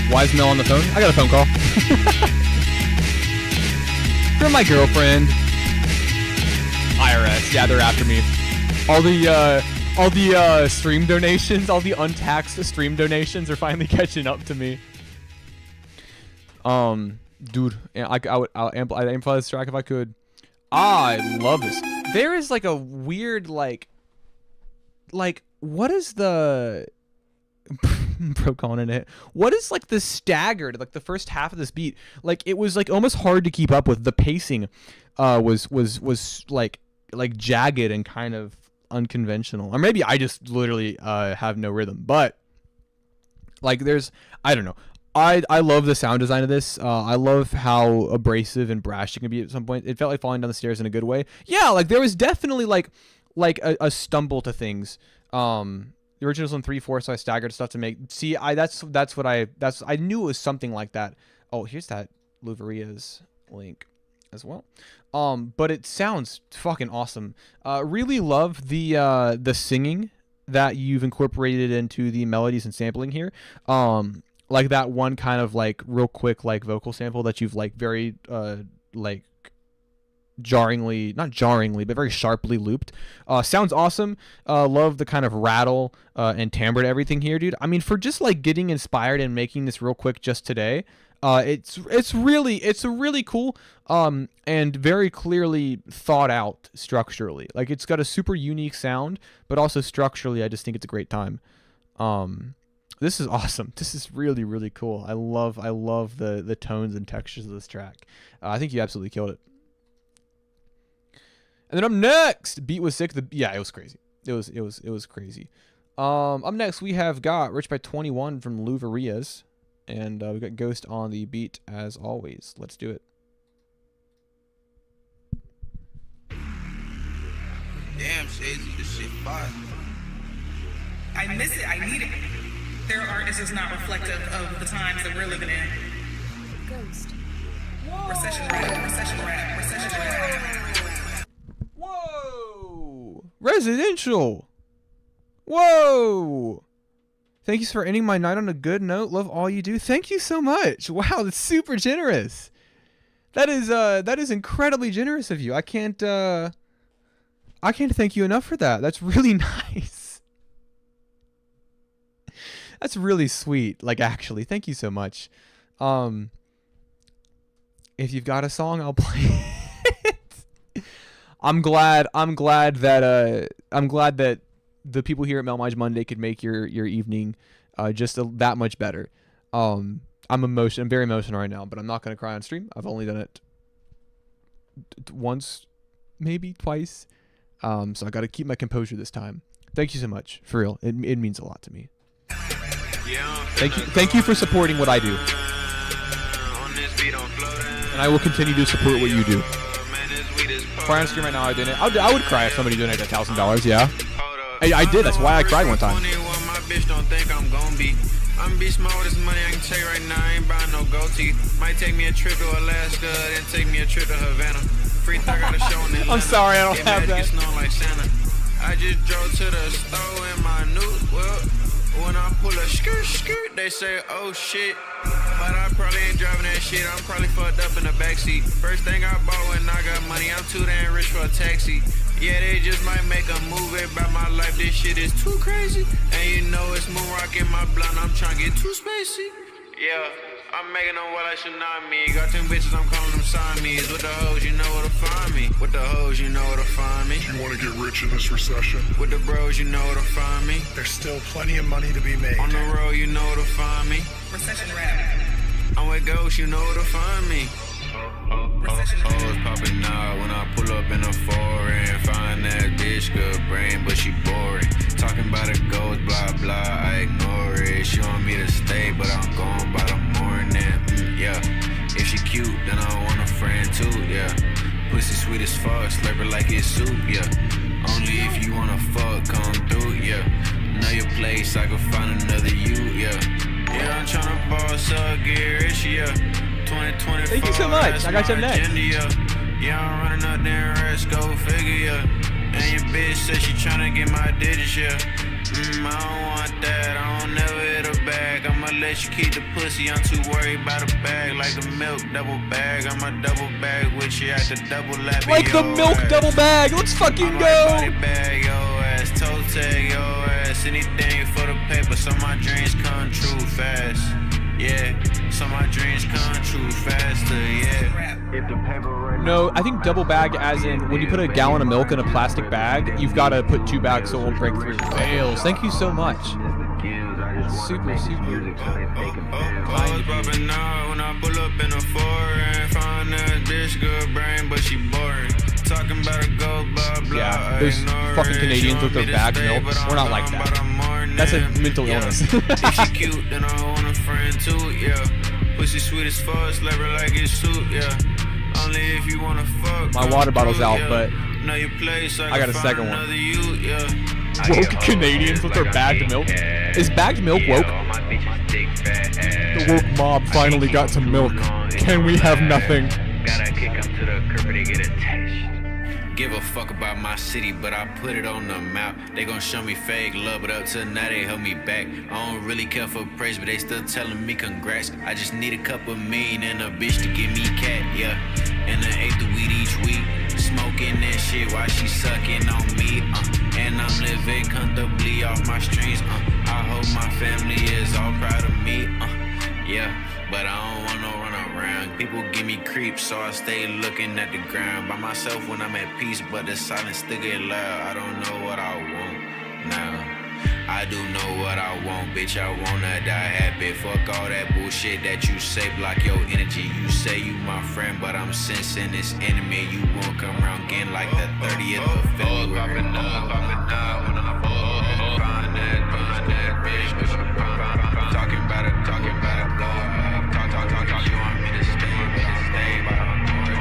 Why is Mel on the phone? I got a phone call. From my girlfriend. IRS. Yeah, they're after me. All the stream donations, all the untaxed stream donations are finally catching up to me. Dude, I'd amplify this track if I could. I love this. There is like a weird like what is the bro calling it? What is like the staggered like the first half of this beat? Like it was like almost hard to keep up with. The pacing was like jagged and kind of unconventional, or maybe I just literally have no rhythm. But like there's I don't know. I love the sound design of this. I love how abrasive and brash it can be at some point. It felt like falling down the stairs in a good way. Yeah, like there was definitely like a stumble to things. The original's on 3/4, so I staggered stuff to make. See, I knew it was something like that. Oh, here's that Louveria's link as well. But it sounds fucking awesome. Really love the singing that you've incorporated into the melodies and sampling here. Like that one kind of like real quick like vocal sample that you've like very like jarringly, not jarringly, but very sharply looped. Sounds awesome. Love the kind of rattle and timbre to everything here, dude. I mean, for just like getting inspired and making this real quick just today, it's really cool and very clearly thought out structurally. Like it's got a super unique sound, but also structurally I just think it's a great time. This is awesome. This is really, really cool. I love the tones and textures of this track. I think you absolutely killed it. And then up next, beat was sick. Yeah, it was crazy. It was crazy. Up next we have got Rich by 21 from Louveria's, and we got Ghost on the beat as always. Let's do it.
Damn, Shady, this shit fire.
I miss it. I need it. Their art is just not reflective of the times that we're living in.
Ghost.
Recession rap.
Whoa! Residential! Whoa! Thank you for ending my night on a good note. Love all you do. Thank you so much. Wow, that's super generous. That is incredibly generous of you. I can't thank you enough for that. That's really nice. That's really sweet. Like, actually, thank you so much. If you've got a song, I'll play it. I'm glad that the people here at Melmige Monday could make your evening just that much better. I'm very emotional right now, but I'm not gonna cry on stream. I've only done it once, maybe twice. So I got to keep my composure this time. Thank you so much, for real. It means a lot to me. Thank you for supporting what I do, and I will continue to support what you do. Cry on stream right now. I didn't. I would cry if somebody donated $1,000. Yeah, I did. That's why I cried one time.
I'm be smart with this money I can take right now. I ain't buying no gold teeth. Might take me a trip to Alaska, then take me a trip to Havana. Free thought got a show in Atlanta.
I'm sorry, I don't have that.
Like Santa. I just drove to the store in my new whip. When I pull a skirt, they say, oh shit. But I probably ain't driving that shit. I'm probably fucked up in the backseat. First thing I bought when I got money, I'm too damn rich for a taxi. Yeah, they just might make a movie about my life. This shit is too crazy. And you know it's moon rock in my blunt. I'm trying to get too spacey. Yeah, I'm making them well like tsunami. Got them bitches, I'm calling them Siamese. With the hoes, you know where to find me. With the hoes, you know where to find me.
You want to get rich in this recession?
With the bros, you know where to find me.
There's still plenty of money to be made.
On the road, you know where to find me.
Recession rap.
I'm with Ghost, you know where to find me. Hoes popping out when I pull up in a foreign. Find that bitch, good brain, but she boring. Talking about a ghost, blah, blah, I ignore it. She want me to stay, but I'm going by the morning. Yeah, if she cute, then I want a friend too, yeah. Pussy sweet as fuck, slurp it like it's soup, yeah. Only if you wanna fuck, come through, yeah. Know your place, I can find another you, yeah. Yeah, I'm tryna boss up, get rich, yeah. 2024.
Thank you so much. I got you next.
Yeah, I'm running up there, rest, go figure, yeah. And your bitch said she tryna get my digits, yeah. I don't want that, I don't never hit her back. I'm
I'ma let you keep the pussy. I'm too worried about a bag, like the milk double bag. I'm a double bag with you at the double lap.
Like the milk double bag. Let's fucking go.
Body bag, yo ass, toe tag, yo ass. Anything for the paper, so my dreams come true fast. Yeah, so my dreams come true faster. Yeah.
No, I think double bag as in when you put a gallon of milk in a plastic bag, you've got to put 2 bags so it won't break through. Fails. Thank you so much. Super, super.
Always popping out when I pull up in a foreign. Find that bitch good brain, but she boring. Talking about a go blah blah.
Yeah, there's fucking Canadians with their bag milk. We're not like that. That's a mental illness.
If she cute, then I want a friend too. Yeah, pussy sweet as fuck, slap her like it's soup. Yeah. Only if you wanna fuck.
My water bottle's out, but
know your place,
I got a second one.
Yeah.
Woke Canadians with their bagged milk. Is bagged milk woke? The woke mob finally got some milk. Can we have nothing?
Gotta kick 'em to the curb to get a taste. Give a fuck about my city, but I put it on the map. They gon' show me fake love, but up till now they held me back. I don't really care for praise, but they still telling me congrats. I just need a couple mean and a bitch to give me cat, yeah. And I ate the weed each week, smoking that shit while she sucking on me, And I'm living comfortably off my strings, I hope my family is all proud of me, yeah. But I don't wanna run around. People give me creeps, so I stay looking at the ground. By myself when I'm at peace, but the silence still get loud. I don't know what I want now. I do know what I want, bitch. I wanna die happy. Fuck all that bullshit that you say, block your energy. You say you my friend, but I'm sensing this enemy. You won't come around again like the 30th of February. Popping up when I find that bitch. Talking about it, you want me to stay, but I'm going.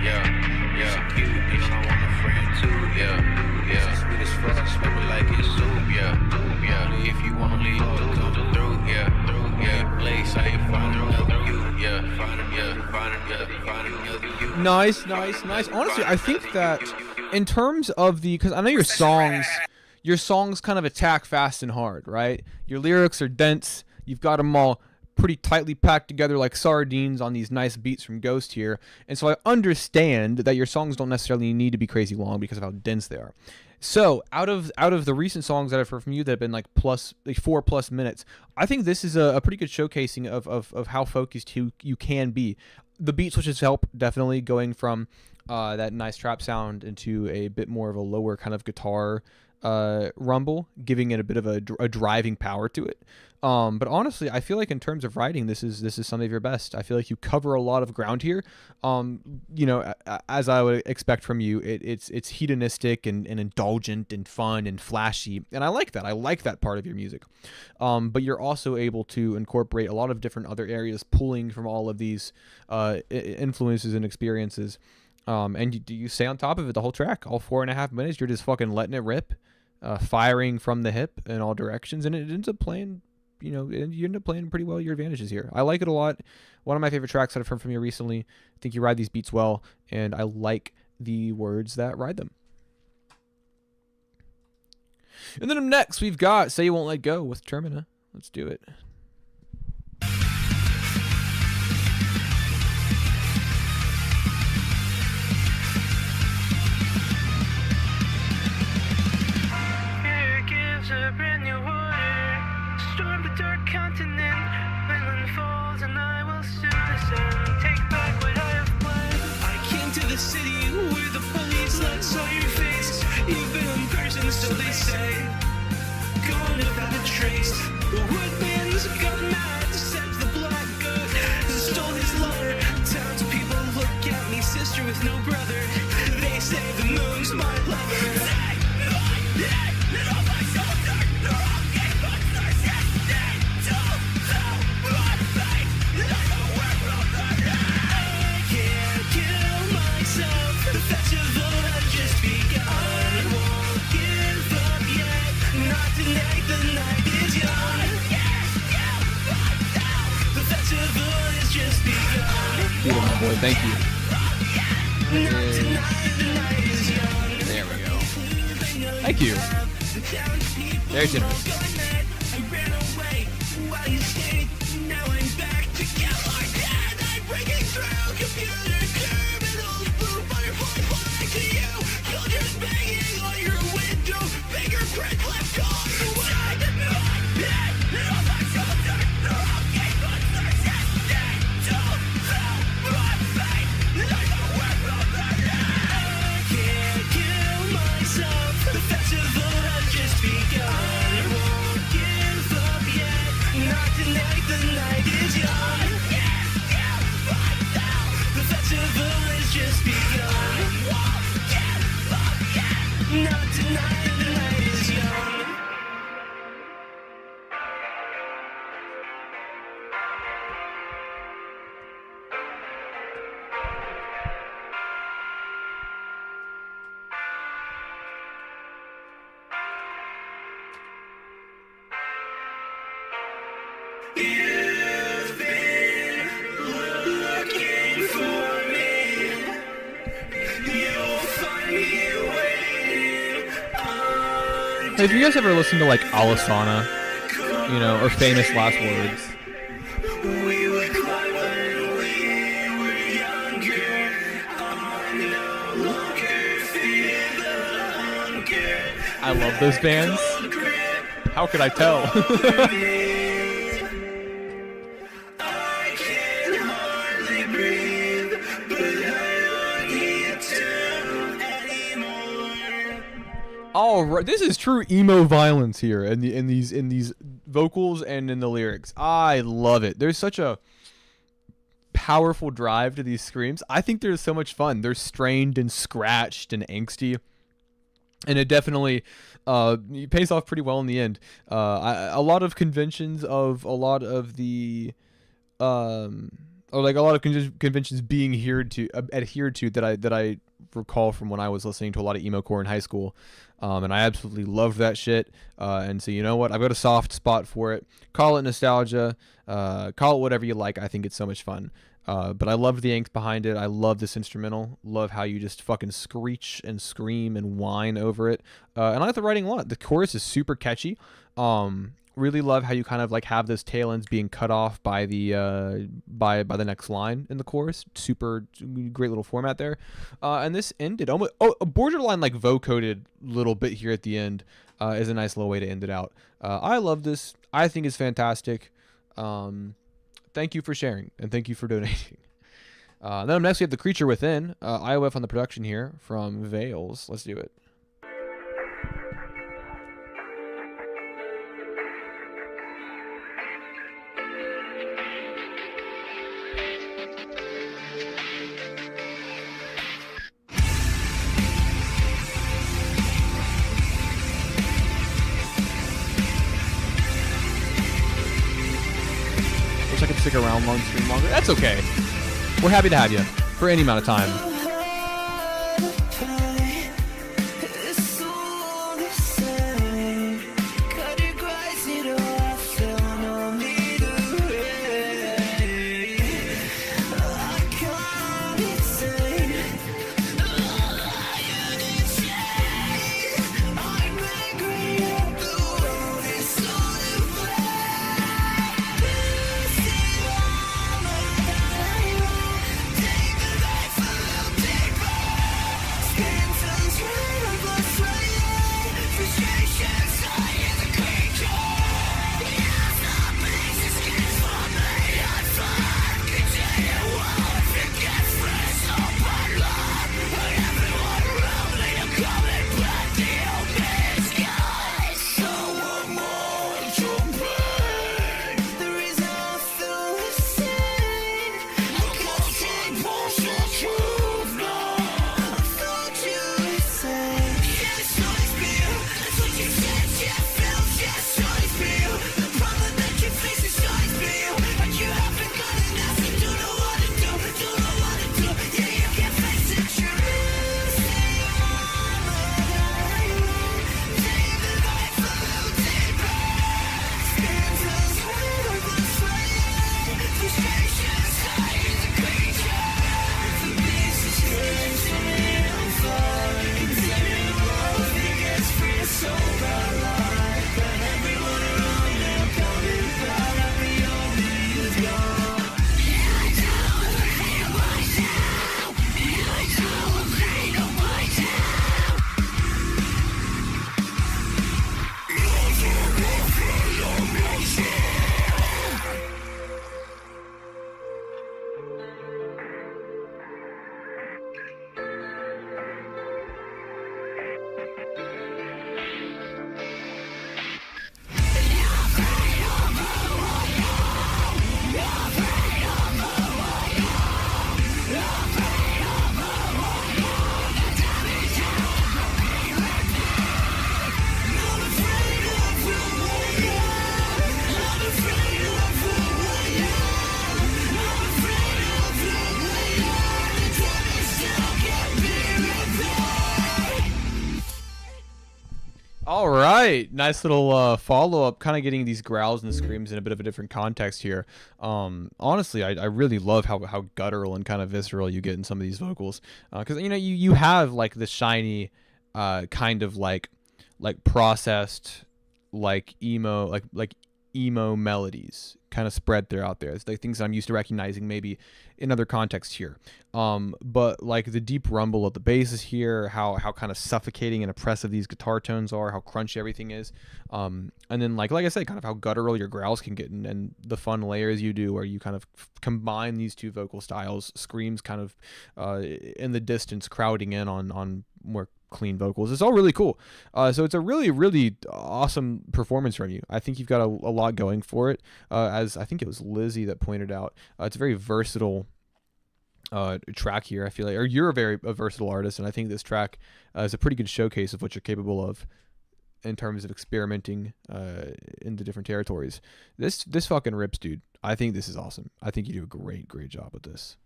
Yeah, cute, bitch, I want a friend too, yeah. Sweet as fuck, sweet like it's soup, yeah. If you want me, come through, yeah. Place, how you find another you, yeah. Find another you.
Nice. Honestly, I think that in terms of because I know your songs kind of attack fast and hard, right? Your lyrics are dense. You've got them all pretty tightly packed together like sardines on these nice beats from Ghost here. And so I understand that your songs don't necessarily need to be crazy long because of how dense they are. So out of the recent songs that I've heard from you that have been like 4+ minutes, I think this is a pretty good showcasing of how focused you can be. The beat switches help, definitely, going from that nice trap sound into a bit more of a lower kind of guitar rumble, giving it a bit of a driving power to it. But honestly, I feel like in terms of writing, this is some of your best. I feel like you cover a lot of ground here. As I would expect from you, it's hedonistic and indulgent and fun and flashy, and I like that. I like that part of your music. But you're also able to incorporate a lot of different other areas, pulling from all of these influences and experiences. And you stay on top of it the whole track, all 4.5 minutes. You're just fucking letting it rip, firing from the hip in all directions, and it ends up playing. You end up playing pretty well your advantages here. I like it a lot. One of my favorite tracks that I've heard from you recently. I think you ride these beats well, and I like the words that ride them. And then up next, we've got Say You Won't Let Go with Termina. Let's do it.
Here gives a brand new order. Storm the dark continent. Finland falls and I will soon descend. Take back what I have planned. I came to the city where the police lights on your face. You've been in person, so they say. Gone without a trace. The woodman's got mad, set the black goat, and stole his lover. Townspeople look at me, sister with no brother. They say the moon's my lover.
Beautiful boy, thank you. There we go. Thank you. Very generous. If you guys ever listen to like Alisana, you know, or Famous Last Words. I love those bands. How could I tell? All right, this is true emo violence here in these vocals and in the lyrics. I love it. There's such a powerful drive to these screams. I think they're so much fun. They're strained and scratched and angsty, and it definitely pays off pretty well in the end. A lot of conventions of a lot of the or like a lot of conventions being adhered to that I recall from when I was listening to a lot of emo core in high school, and I absolutely loved that shit. And so you know what, I've got a soft spot for it. Call it nostalgia, call it whatever you like. I think it's so much fun. But I love the angst behind it. I love this instrumental. Love how you just fucking screech and scream and whine over it. And I like the writing a lot. The chorus is super catchy. Really love how you kind of like have those tail ends being cut off by the by the next line in the chorus. Super great little format there. And this ended almost a borderline like vocoded little bit here at the end is a nice little way to end it out. I love this. I think it's fantastic. Thank you for sharing and thank you for donating. Then up next we have The Creature Within. IOF on the production here from Vales. Let's do it. I could stick around long stream longer. That's okay. We're happy to have you for any amount of time. All right, nice little follow-up, kind of getting these growls and screams in a bit of a different context here. Honestly, I really love how guttural and kind of visceral you get in some of these vocals, because you know you have like the shiny kind of like like processed like emo melodies kind of spread throughout there. It's like things I'm used to recognizing maybe in other contexts here. But like the deep rumble of the bass is here, how kind of suffocating and oppressive these guitar tones are, how crunchy everything is. And then like I said, kind of how guttural your growls can get, and the fun layers you do where you kind of combine these two vocal styles, screams kind of in the distance crowding in on more clean vocals. It's all really cool. So it's a really, really awesome performance from you. I think you've got a lot going for it. As I think it was Lizzie that pointed out, it's a very versatile track here. I feel like, or you're a versatile artist, and I think this track is a pretty good showcase of what you're capable of in terms of experimenting into different territories. This fucking rips, dude. I think this is awesome. I think you do a great job with this.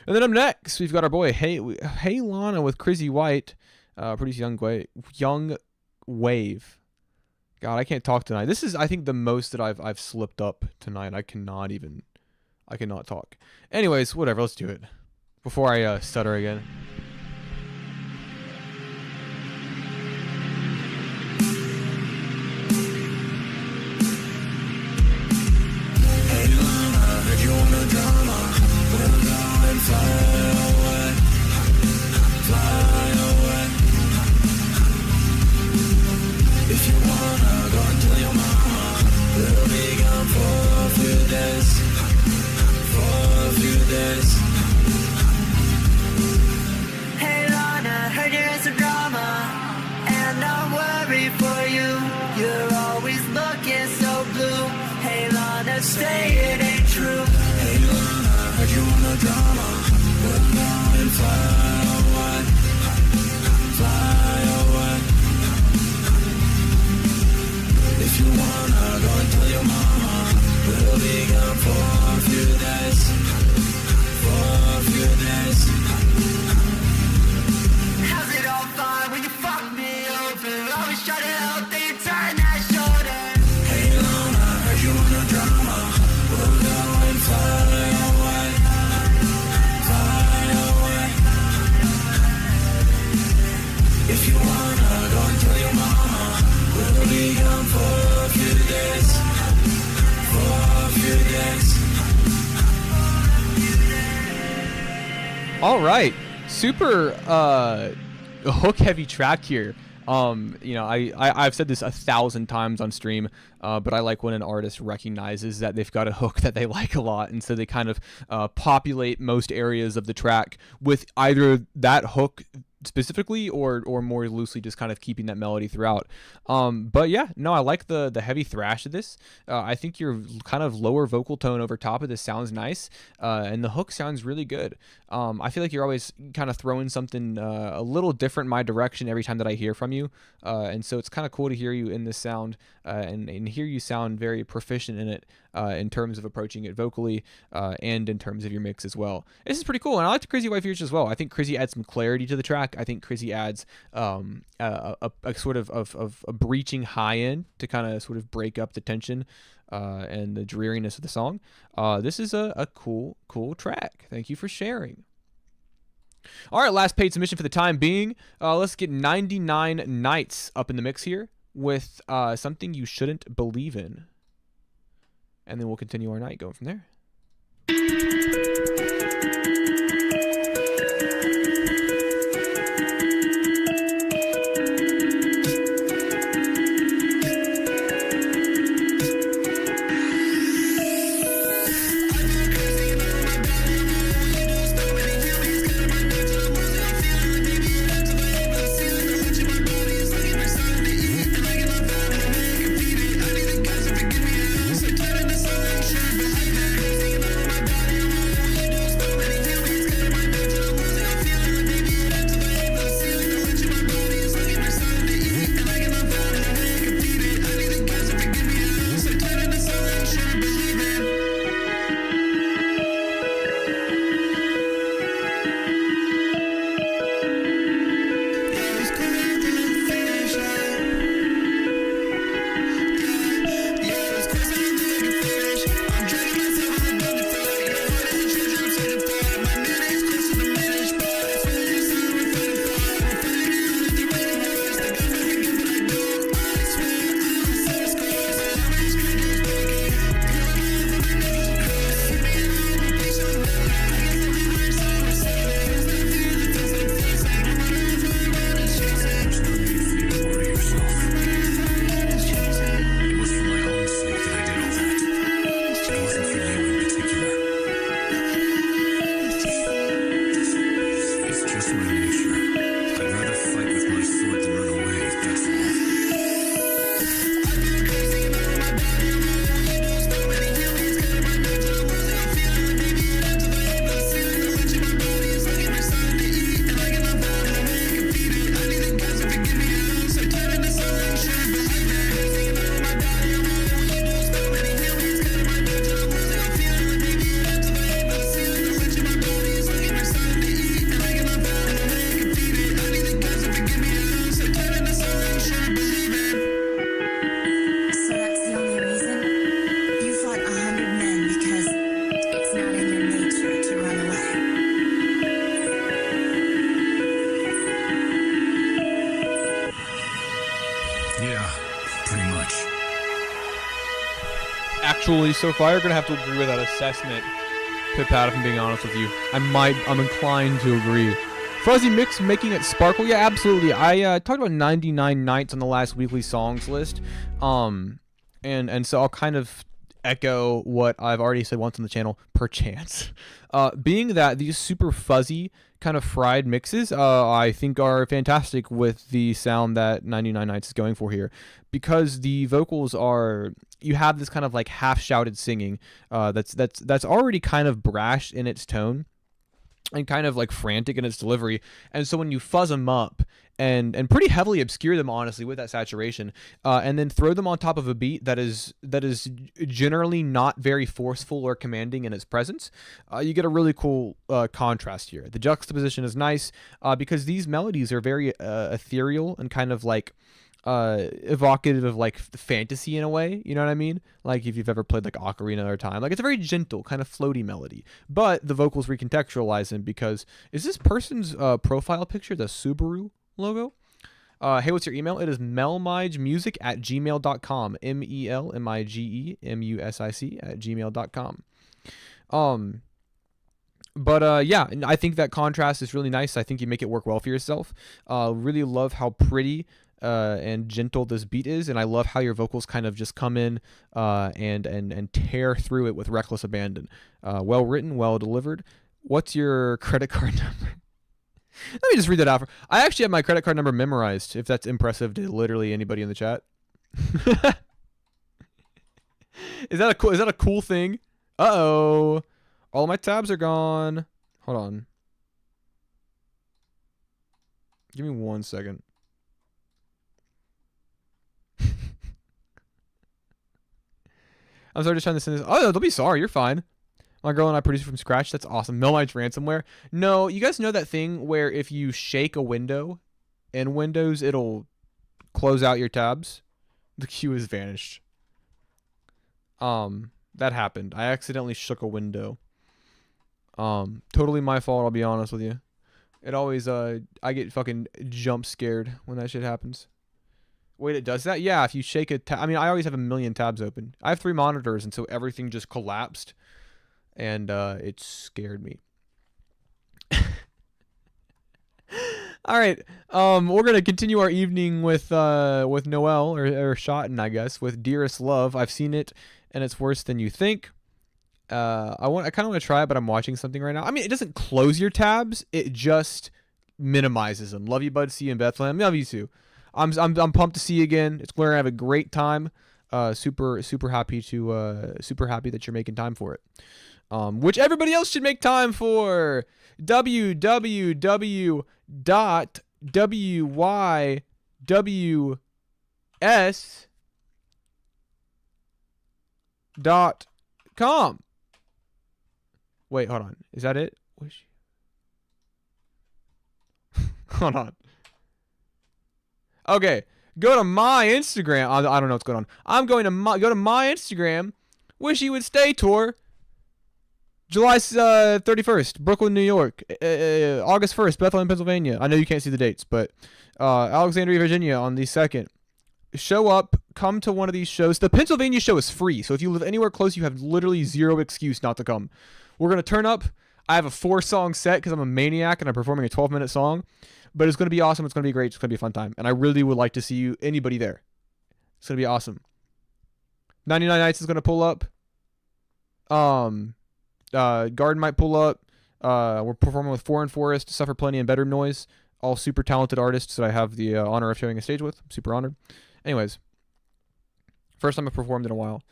And then up next, we've got our boy Hey Lana with Crizzy White, produced Young Wave. God, I can't talk tonight. This is, I think, the most that I've slipped up tonight. I cannot talk. Anyways, whatever. Let's do it before I stutter again.
Hey Lana, heard you want a drama. Put down and fly away. If you wanna go and tell your mama, we'll be gone for a few days.
Hey Lana, heard you're in some drama, and I'm worried for you. You're always looking so blue. Hey Lana, stay, it ain't true.
Hey Lana, heard you want a drama. Put down and fly away. If you wanna go and tell your mama, we'll be gone for a few days.
How's it all fine when you fuck me over? Always try to help, then you turn that shoulder.
Hey Lana, heard you want a drama. We'll go and fly away. If you wanna go and tell your mama, we'll be gone for a few days.
All right, super hook heavy track here. You know, I've said this 1,000 times on stream, but I like when an artist recognizes that they've got a hook that they like a lot, and so they kind of populate most areas of the track with either that hook specifically or more loosely just kind of keeping that melody throughout. But yeah, no, I like the heavy thrash of this. I think your kind of lower vocal tone over top of this sounds nice, and the hook sounds really good. I feel like you're always kind of throwing something a little different my direction every time that I hear from you, and so it's kind of cool to hear you in this sound and hear you sound very proficient in it in terms of approaching it vocally and in terms of your mix as well. This is pretty cool, and I like the Crizzy White features as well. I think Crizzy adds some clarity to the track. I think Crizzy adds a sort of a breaching high end to kind of sort of break up the tension and the dreariness of the song. This is a cool track. Thank you for sharing. All right, last paid submission for the time being. Let's get 99 Nights up in the mix here with Something You Shouldn't Believe In. And then we'll continue our night going from there. naturally so far. You're gonna have to agree with that assessment, Pip-Pat, if I'm being honest with you. I'm inclined to agree. Fuzzy Mix making it sparkle. Yeah, absolutely. I talked about 99 Nights on the last weekly songs list. And so I'll kind of echo what I've already said once on the channel, perchance. Being that these super fuzzy kind of fried mixes, I think are fantastic with the sound that 99 Nights is going for here, because the vocals are, you have this kind of like half shouted singing that's already kind of brash in its tone and kind of like frantic in its delivery. And so when you fuzz them up and pretty heavily obscure them, honestly, with that saturation, and then throw them on top of a beat that is generally not very forceful or commanding in its presence, you get a really cool contrast here. The juxtaposition is nice because these melodies are very ethereal and kind of like evocative of like fantasy in a way, you know what I mean? Like if you've ever played like Ocarina or Time, like it's a very gentle kind of floaty melody, but the vocals recontextualize them because is this person's profile picture the Subaru logo? Hey, what's your email? It is melmigemusic@gmail.com. melmigemusic@gmail.com. But yeah, I think that contrast is really nice. I think you make it work well for yourself. Really love how pretty and gentle this beat is, and I love how your vocals kind of just come in and tear through it with reckless abandon. Well written, well delivered. What's your credit card number? Let me just read that out. I actually have my credit card number memorized, if that's impressive to literally anybody in the chat. Is that a cool thing? Uh-oh. All my tabs are gone. Hold on. Give me 1 second. I'm sorry, just trying to send this. Oh, no, don't be sorry. You're fine. My girl and I produce it from scratch. That's awesome. Melmige ransomware. No, you guys know that thing where if you shake a window in Windows, it'll close out your tabs? The queue has vanished. That happened. I accidentally shook a window. Totally my fault, I'll be honest with you. It always, I get fucking jump scared when that shit happens. Wait, it does that? Yeah, if you shake a tab. I mean, I always have a million tabs open. I have 3 monitors, and so everything just collapsed. And it scared me. All right, we're gonna continue our evening with Noel or Shotten, I guess, with Dearest Love. I've seen it, and it's worse than you think. I kind of want to try it, but I'm watching something right now. I mean, it doesn't close your tabs; it just minimizes them. Love you, bud. See you in Bethlehem. Love you too. I'm pumped to see you again. We're gonna have a great time. Super happy that you're making time for it. Which everybody else should make time for. www.wyws.com. Wait, hold on. Is that it? Hold on. Okay, go to my Instagram. I don't know what's going on. I'm going to go to my Instagram. Wish You Would Stay tour. July 31st, Brooklyn, New York. August 1st, Bethlehem, Pennsylvania. I know you can't see the dates, but Alexandria, Virginia on the 2nd. Show up. Come to one of these shows. The Pennsylvania show is free, so if you live anywhere close, you have literally zero excuse not to come. We're going to turn up. I have a 4-song set because I'm a maniac and I'm performing a 12-minute song. But it's going to be awesome. It's going to be great. It's going to be a fun time. And I really would like to see anybody there. It's going to be awesome. 99 Nights is going to pull up. Garden might pull up. We're performing with Foreign Forest, Suffer Plenty, and Better Noise. All super talented artists that I have the honor of sharing a stage with. I'm super honored. Anyways. First time I've performed in a while.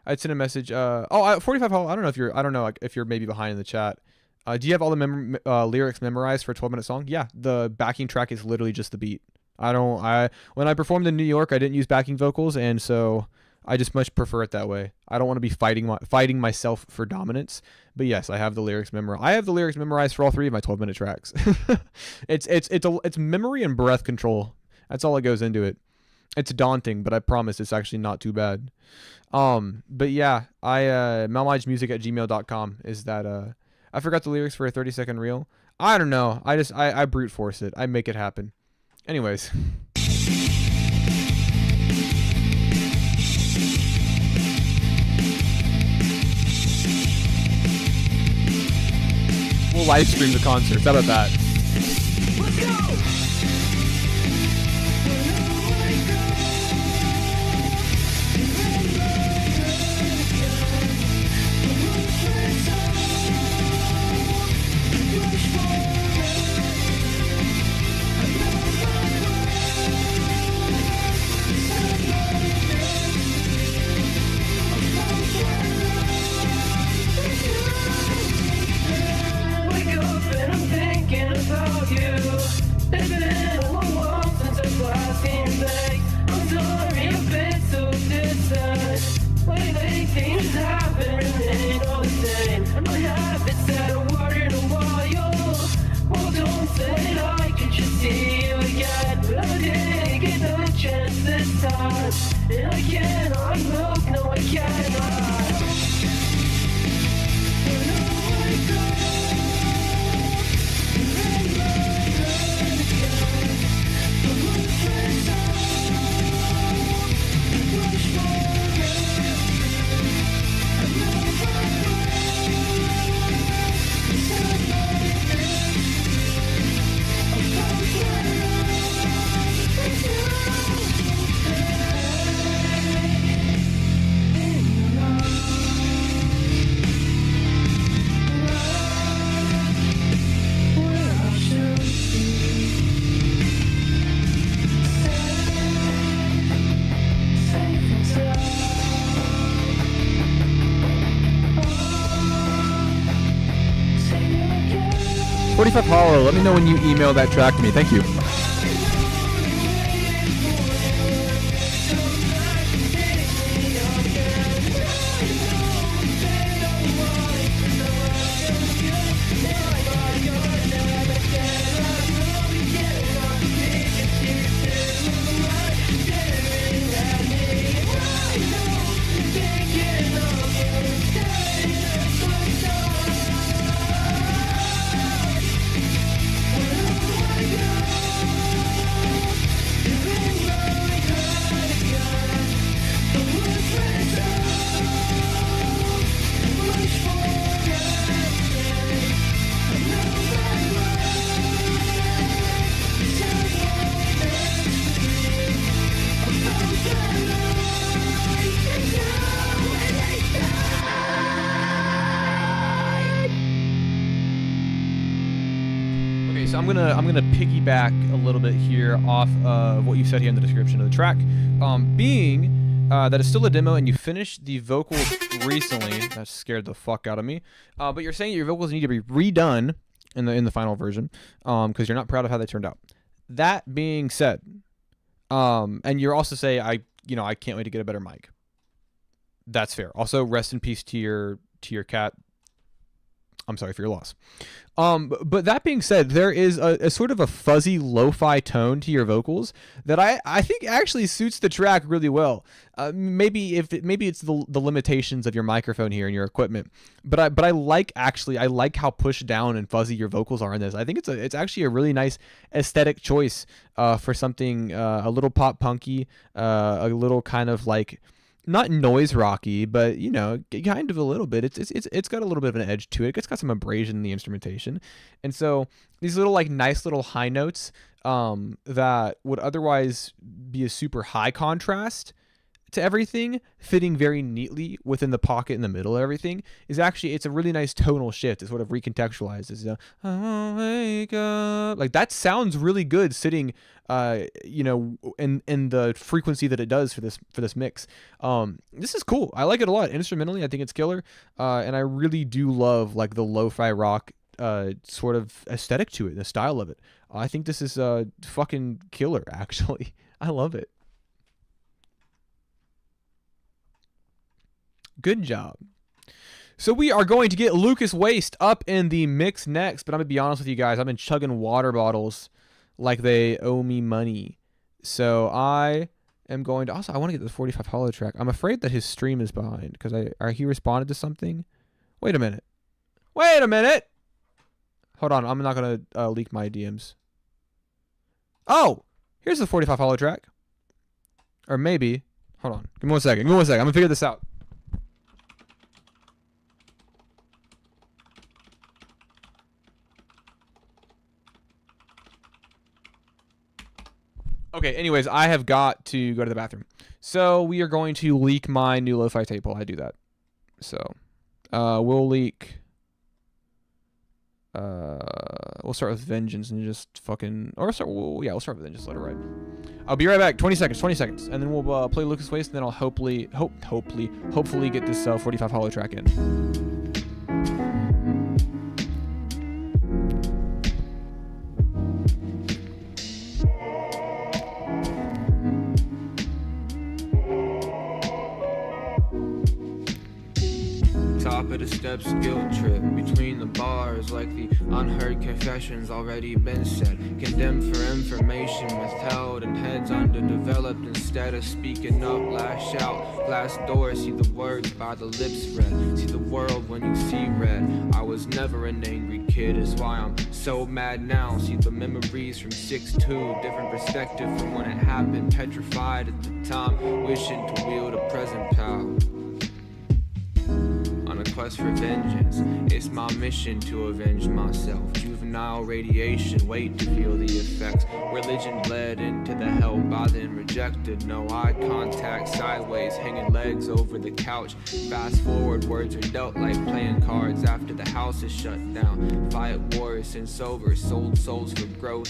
I'd send a message. 45 Hall. I don't know if you're maybe behind in the chat. Do you have all the lyrics memorized for a 12-minute song? Yeah, the backing track is literally just the beat. When I performed in New York, I didn't use backing vocals, and so I just much prefer it that way. I don't want to be fighting myself for dominance. But yes, I have the lyrics memorized. I have the lyrics memorized for all 3 of my 12-minute tracks. It's memory and breath control. That's all that goes into it. It's daunting, but I promise it's actually not too bad. But yeah, melmigemusic@gmail.com is that. I forgot the lyrics for a 30-second reel. I don't know. I brute force it. I make it happen. Anyways. We'll live stream the concerts. How about that?
Let's go!
45 Hollow, let me know when you email that track to me. Thank you. So I'm gonna piggyback a little bit here off of what you said here in the description of the track, being that it's still a demo and you finished the vocals recently. That scared the fuck out of me. But you're saying your vocals need to be redone in the final version, because you're not proud of how they turned out. That being said, and you're also saying I can't wait to get a better mic. That's fair. Also, rest in peace to your cat. I'm sorry for your loss. But that being said, there is a sort of a fuzzy lo-fi tone to your vocals that I think actually suits the track really well. Maybe it's the limitations of your microphone here and your equipment, but I like how pushed down and fuzzy your vocals are in this. I think it's actually a really nice aesthetic choice for something a little pop punky, a little kind of like, not noise rocky, but kind of a little bit. It's got a little bit of an edge to it. It's got some abrasion in the instrumentation, and so these little nice little high notes that would otherwise be a super high contrast to everything, fitting very neatly within the pocket in the middle of everything, is actually, it's a really nice tonal shift. It sort of recontextualizes. I won't wake up. Like, that sounds really good sitting, in the frequency that it does for this mix. This is cool. I like it a lot. Instrumentally, I think it's killer. And I really do love like the lo-fi rock sort of aesthetic to it, the style of it. I think this is fucking killer, actually. I love it. Good job. So we are going to get Lucas Waste up in the mix next, but I'm going to be honest with you guys. I've been chugging water bottles like they owe me money. So I am going to... Also, I want to get the 45 Hollow track. I'm afraid that his stream is behind because he responded to something. Wait a minute. Hold on. I'm not going to leak my DMs. Oh! Here's the 45 Hollow track. Or maybe... Hold on. Give me one second. I'm going to figure this out. Okay, anyways, I have got to go to the bathroom. So we are going to leak my new lo-fi tape while I do that. So we'll leak... we'll start with Vengeance and just fucking... Or start, we'll start with Vengeance, let it ride. I'll be right back. 20 seconds. And then we'll play Lucas Waste, and then I'll hopefully get this 45 hollow track in.
Top of the steps, guilt trip between the bars, like the unheard confessions already been said. Condemned for information withheld and heads underdeveloped. Instead of speaking up, lash out. Glass door, see the words by the lips read. See the world when you see red. I was never an angry kid, is why I'm so mad now. See the memories from 6'2", different perspective from when it happened. Petrified at the time, wishing to wield a present power. On a quest for vengeance, it's my mission to avenge myself. Juvenile radiation, wait to feel the effects. Religion bled into the help I then rejected. No eye contact, sideways, hanging legs over the couch. Fast forward, words are dealt like playing cards after the house is shut down. Fight wars and sober, sold souls for growth.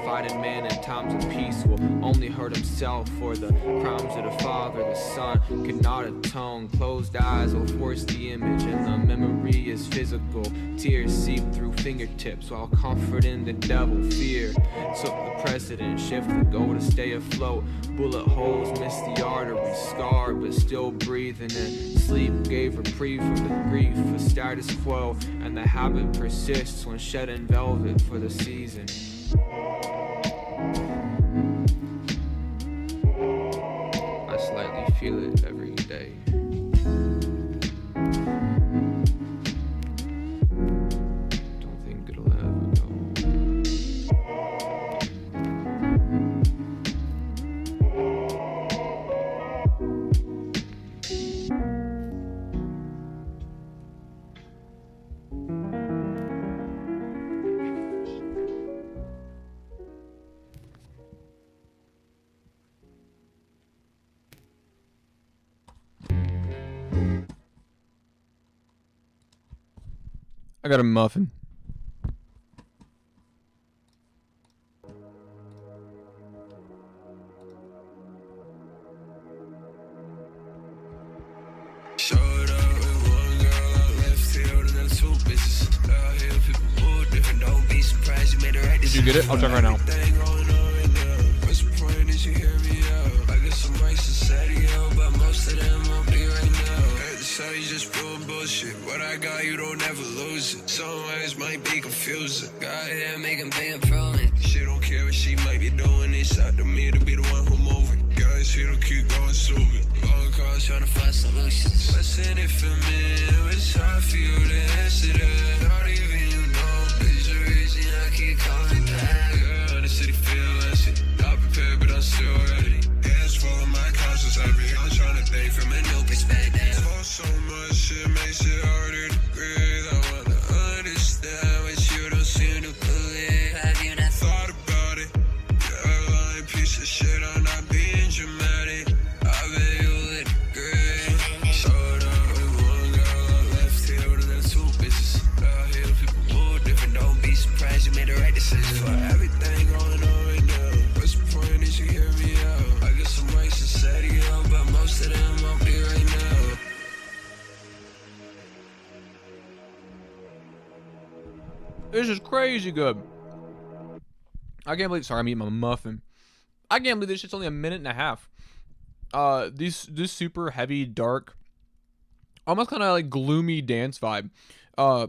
Fighting man in times of peace will only hurt himself for the crimes of the father. The son could not atone. Closed eyes will force the image, and the memory is physical. Tears seep through fingertips while comforting the devil. Fear took the precedent, shift the goal to stay afloat. Bullet holes miss the artery, scarred but still breathing. And sleep gave reprieve from the grief of status quo, and the habit persists when shedding velvet for the season. I slightly feel it every day. Don't think it'll ever go. I got a muffin. Showed up with one girl on left field and then two bitches. Out here, people move different. Don't be surprised you made the right
Did you get it? I'll check right now.
What's the point? Did you hear me out? I got some right society out, but most of them won't be right now. At the side, you just pure bullshit. What I got, you don't ever lose it. Some ways might be confusing. Got here making big improvement. She don't care what she might be doing. It's up to me to be the one who moving. Guys, she don't keep going stupid. Long calls trying to find solutions. What's in it for me? It's hard for you to answer that. Not even you know. There's a reason I keep coming back. Girl, the city feel empty. Not prepared, but I'm still ready. Hands full of my conscience heavy. I'm trying to think from a new perspective. So much shit makes it harder to breathe. I wanna understand what you don't seem to believe. Have you not thought about it? You're a lying piece of shit. I'm not being dramatic. I bet you would agree. Showed up with one girl on left field and then two bitches. Out here, people move different. Don't be surprised you made the right decision. For everything going on right now. What's the point? Did you hear me out? I got some right society out, but most of them won't be right now.
This is crazy good. I can't believe. Sorry, I'm eating my muffin. I can't believe this shit's only a minute and a half. This super heavy, dark, almost kind of like gloomy dance vibe,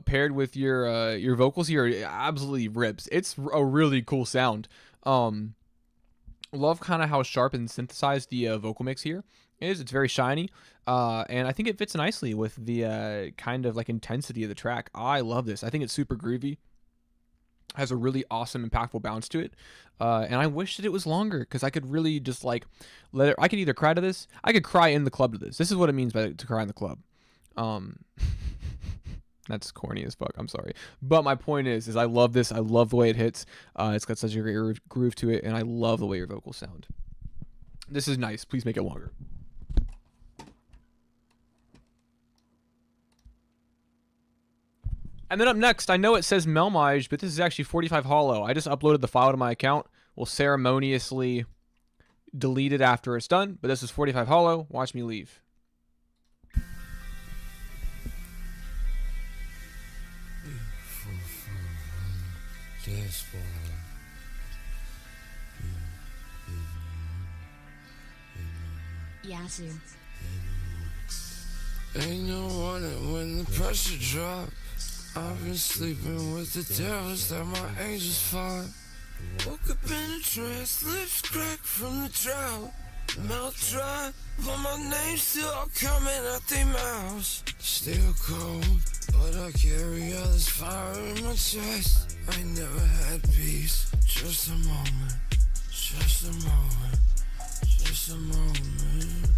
paired with your vocals here, absolutely rips. It's a really cool sound. Love kind of how sharp and synthesized the vocal mix here is. It's very shiny, and I think it fits nicely with the kind of like intensity of the track. I love this. I think it's super groovy. Has a really awesome, impactful bounce to it, and I wish that it was longer because I could really just like let it. I could either cry to this. I could cry in the club to this. This is what it means by to cry in the club. That's corny as fuck. I'm sorry. But my point is I love this. I love the way it hits. It's got such a great groove to it, and I love the way your vocals sound. This is nice. Please make it longer. And then up next, I know it says melmige, but this is actually 45 hollow. I just uploaded the file to my account. We'll ceremoniously delete it after it's done, but this is 45 hollow. Watch me leave.
Yasu.
Ain't no wonder when the pressure drop. I've been sleeping with the devils that my angels fought. Woke up in a trance, lips cracked from the drought. Mouth dry, but my name still coming out their mouths. Still cold, but I carry all this fire in my chest. I never had peace, just a moment, just a moment, just a moment.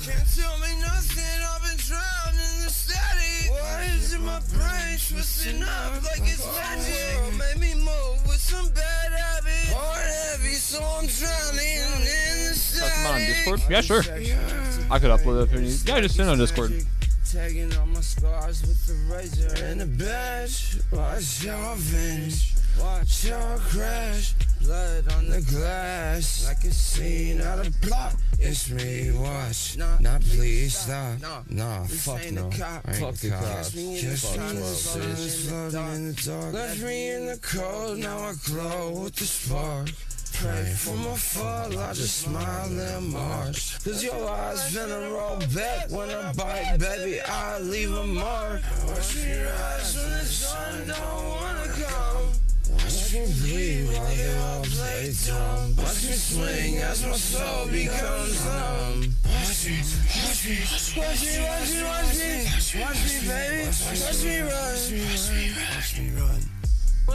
Can't tell me nothing, I've been drowned in the static. Why is in my brain twisting up like it's magic? Made me move with some bad habits. Heart heavy, so I'm drowning in the static.
Come on, Discord? Yeah, sure. I could upload it if you need. Yeah, just send on Discord.
Tagging all my scars with the razor and a badge. Watch how I vanish, watch how I crash. Blood on the glass, like a scene out of plot. It's me, watch. Nah, please stop. Nah, fuck no. I ain't the cops. Just trying to sit floating in the dark. Left me in the cold, now I glow with the spark. Pray for my fall, I just smile and march. Cause your eyes finna roll back when I bite, baby, I leave a mark. Watch me rise when the sun don't wanna come. Watch me bleed while they all play dumb. Watch me swing as my soul becomes numb. Watch me, watch me, watch me, watch me, watch me, watch me, baby, watch me run, watch me run.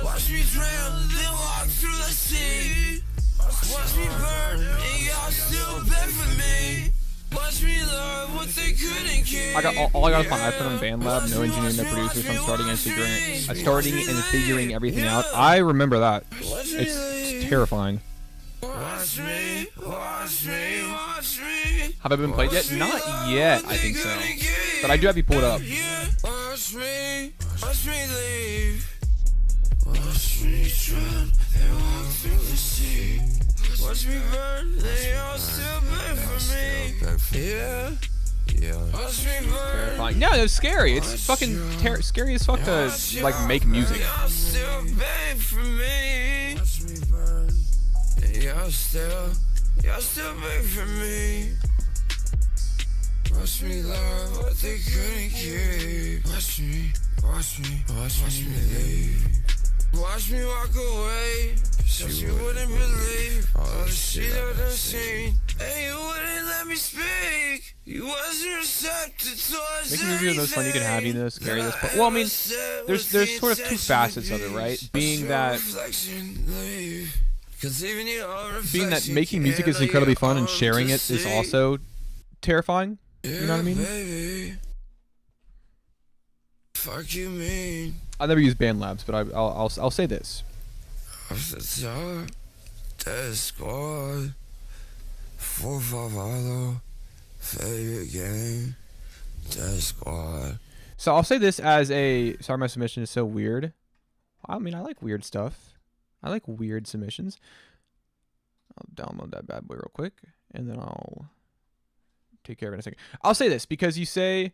Watch me drown, then walk through the sea. Watch me burn, and y'all still beg for me. Watch me love what they couldn't keep.
I got all I got is my iPhone on BandLab, no engineering, no producer, so I'm starting and figuring everything out. I remember that. It's terrifying.
Watch me, watch me, watch me.
Have I been played yet? Not yet, I think so. But I do have you pulled up.
Watch me leave. Watch me drown, then walk through the sea. Watch me burn, they all still beg for me. Yeah. Watch me burn.
Terrifying. No, it's scary. It's fucking scary as fuck to like make music.
Y'all still beg for me. Watch me burn. Y'all still beg for me. Watch me love what they couldn't keep. Watch me leave. Watch me walk away, so you wouldn't believe all the shit I done seen. And you wouldn't let me speak. You wasn't receptive towards
making music is the most fun you can have, even though it's scary. Well, I mean, there's sort of two facets of it, right? Being that making music is incredibly fun and sharing it is also terrifying. You know what I mean?
Fuck you mean?
I've never used BandLabs, but I'll say this.
Off the top, dead squad, 4-5 hollow, favorite game, dead squad.
So I'll say this as a sorry, my submission is so weird. I mean, I like weird stuff. I like weird submissions. I'll download that bad boy real quick, and then I'll take care of it in a second. I'll say this because you say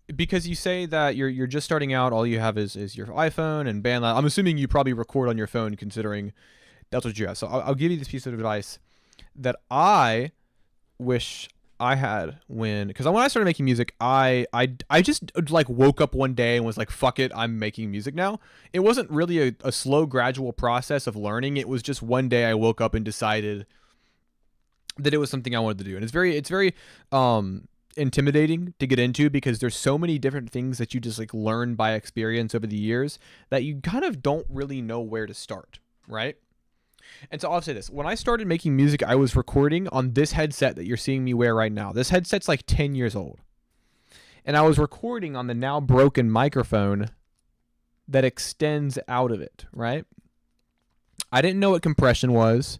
that you're just starting out, all you have is your iPhone and BandLab. I'm assuming you probably record on your phone, considering that's what you have. So I'll give you this piece of advice that I wish I had because when I started making music, I just like woke up one day and was like, fuck it, I'm making music now. It wasn't really a slow, gradual process of learning. It was just one day I woke up and decided that it was something I wanted to do. And it's very intimidating to get into because there's so many different things that you just like learn by experience over the years that you kind of don't really know where to start, right? And so I'll say this. When I started making music, I was recording on this headset that you're seeing me wear right now. This headset's like 10 years old. and I was recording on the now broken microphone that extends out of it, right? I didn't know what compression was.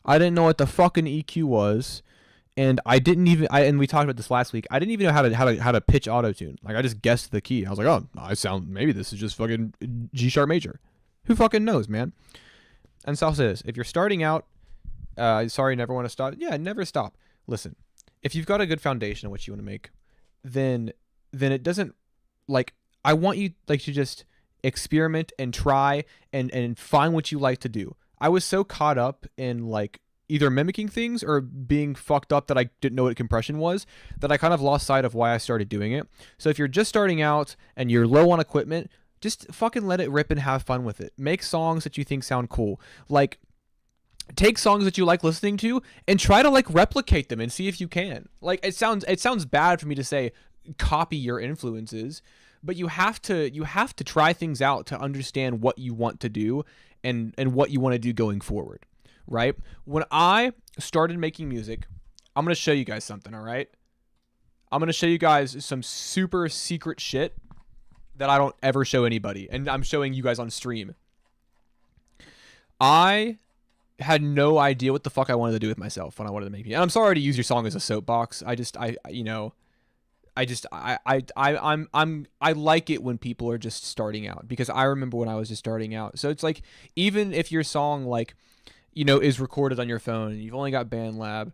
I didn't know what the fucking EQ was. And I didn't even, and we talked about this last week. I didn't even know how to pitch auto-tune. Like, I just guessed the key. I was like, oh, maybe this is just fucking G sharp major. Who fucking knows, man? And so I'll say this. If you're starting out, sorry, never want to stop. Yeah, never stop. Listen, if you've got a good foundation of what you want to make, then it doesn't, like, I want you, like, to just experiment and try and find what you like to do. I was so caught up in, like, either mimicking things or being fucked up that I didn't know what compression was, that I kind of lost sight of why I started doing it. So if you're just starting out and you're low on equipment, just fucking let it rip and have fun with it. Make songs that you think sound cool. Like, take songs that you like listening to and try to, like, replicate them and see if you can. Like, it sounds bad for me to say copy your influences, but you have to try things out to understand what you want to do and what you want to do going forward. Right? When I started making music, I'm going to show you guys something, all right? I'm going to show you guys some super secret shit that I don't ever show anybody, and I'm showing you guys on stream. I had no idea what the fuck I wanted to do with myself when I wanted to make music. And I'm sorry to use your song as a soapbox. I like it when people are just starting out, because I remember when I was just starting out. So it's like, even if your song, like, you know, is recorded on your phone and you've only got BandLab,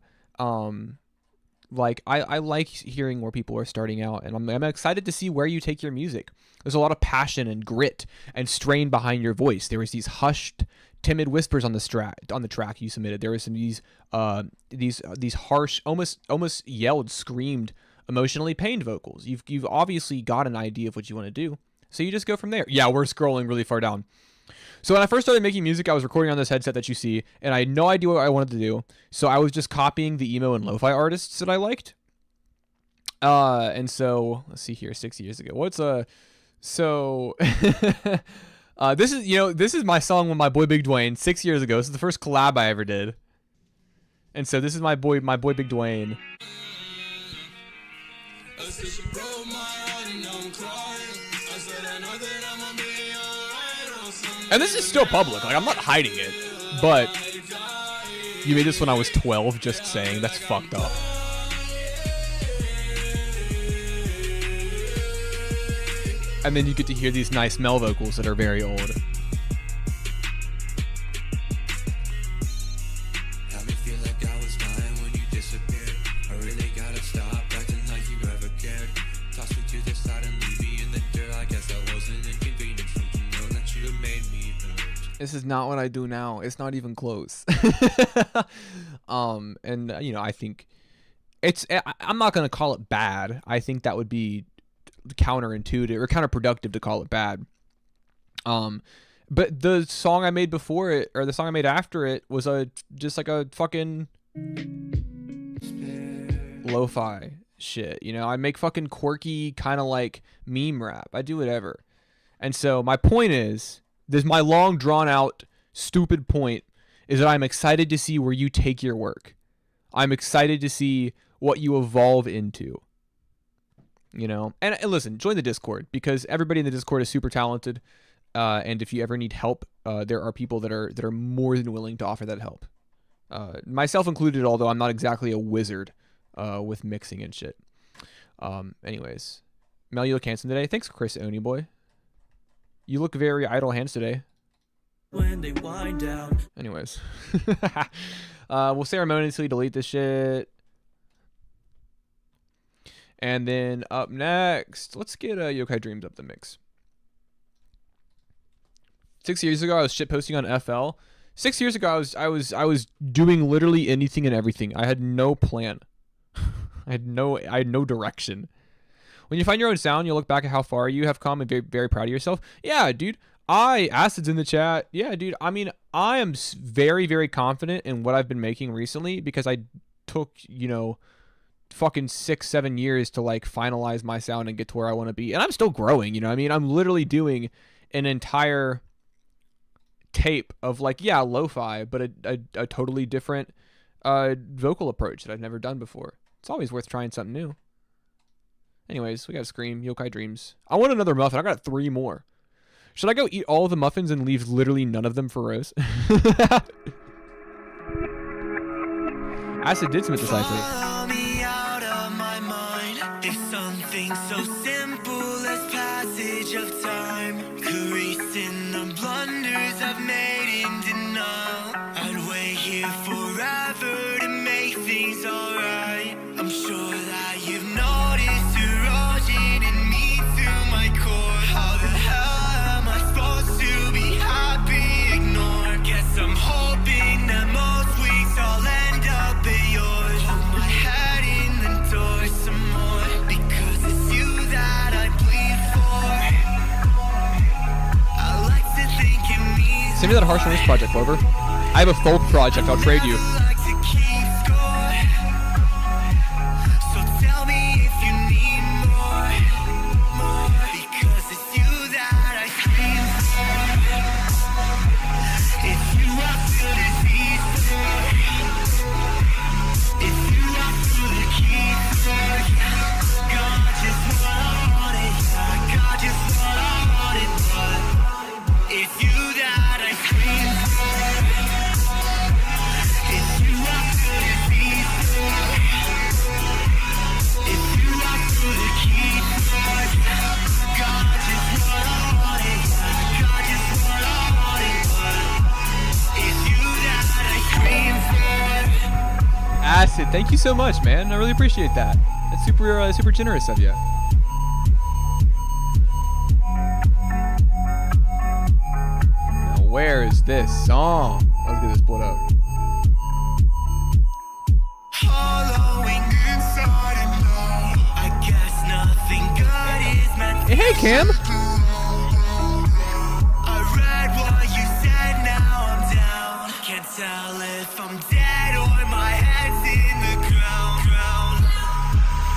like, I like hearing where people are starting out, and I'm excited to see where you take your music. There's a lot of passion and grit and strain behind your voice. There was these hushed, timid whispers on the track you submitted. There was some these harsh, almost yelled, screamed, emotionally pained vocals. You've obviously got an idea of what you want to do, so you just go from there. Yeah, we're scrolling really far down. So when I first started making music, I was recording on this headset that you see, and I had no idea what I wanted to do. So I was just copying the emo and lo-fi artists that I liked. And so let's see here, 6 years ago. This is my song with my boy Big Dwayne 6 years ago. This is the first collab I ever did. And so this is my boy Big Dwayne. And this is still public, like, I'm not hiding it, but you made this when I was 12, just saying, that's fucked up. And then you get to hear these nice Mel vocals that are very old. This is not what I do now. It's not even close. I think I'm not going to call it bad. I think that would be counterintuitive or counterproductive to call it bad. But the song I made before it, or the song I made after it, was just like a fucking lo-fi shit. You know, I make fucking quirky, kind of like meme rap. I do whatever. And so my point is, my long drawn out stupid point is that I'm excited to see where you take your work. I'm excited to see what you evolve into. You know, and listen, join the Discord, because everybody in the Discord is super talented. And if you ever need help, there are people that are more than willing to offer that help. Myself included, although I'm not exactly a wizard with mixing and shit. Anyways, Mel, you look handsome today. Thanks, Chris Oni boy. You look very idle hands today.
When they wind down.
Anyways. We'll ceremoniously delete this shit. And then up next, let's get Yokai Dreams up the mix. 6 years ago, I was shitposting on FL. 6 years ago, I was doing literally anything and everything. I had no plan. I had no direction. When you find your own sound, you'll look back at how far you have come and be very proud of yourself. Yeah, dude. Acid's in the chat. Yeah, dude. I mean, I am very, very confident in what I've been making recently, because I took, fucking 6-7 years to, like, finalize my sound and get to where I want to be. And I'm still growing, you know what I mean? I'm literally doing an entire tape of, like, yeah, lo-fi, but a totally different vocal approach that I've never done before. It's always worth trying something new. Anyways, we got Scream, Yokai Dreams. I want another muffin. I got 3 more. Should I go eat all of the muffins and leave literally none of them for Rose? Acid did submit the cipher.
Follow me out of my mind. If something so simple as passage of time could erasing the blunders I've made in denial, I'd wait here forever to make things alright. I'm sure that you've noticed erosion in me through my core. How the hell am I supposed to be happy ignored? Guess I'm hoping that most weeks I'll end up at yours. Hold my head in the door some more, because it's you that I bleed for. I like to think it means
Send me that Harsh Release project, Clover. I have a folk project. I'll trade you.
like to keep score. So tell me if you need more, because it's you that I scream for. It's you I feel disease for. It's you I feel the key for. God just what I wanted, yeah, God just what I wanted, but it's you that I scream for. It's you I feel disease for. It's you I feel the key for. God just what I wanted, yeah, God just what I wanted, but it's you that I scream for.
Acid, thank you so much, man. I really appreciate that. That's super generous of you. Now, where is this song? Let's get this pulled up.
Hollowing inside and out. I guess nothing good is meant
Hey, Cam.
I read what you said, now I'm down. Can't tell if I'm dead or my head's in the ground.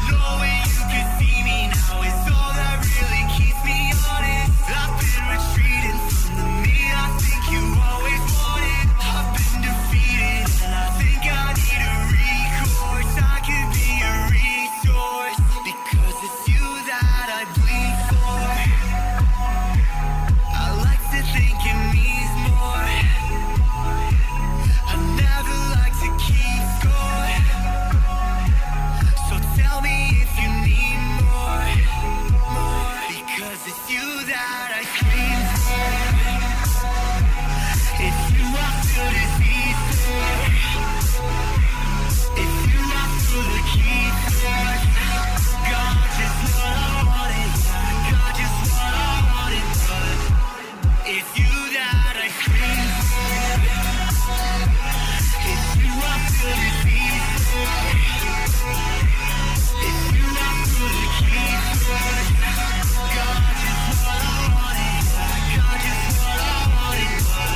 Knowing you can see me now is all that really keeps me honest. I've been retreating from the me I think you always wanted. I've been defeated and I think I need a recourse. I can be a resource, because it's you that I bleed for. I like to think it means more. I never like to keep score. So tell me if you need more, because it's you that I scream for. It's you I feel disease for. It's you I feel the key for. God just what I wanted, yeah, God just what I wanted, but it's you that I scream for. It's you I feel disease for. It's you I feel the key for. God just what I wanted, yeah, God just what I wanted, but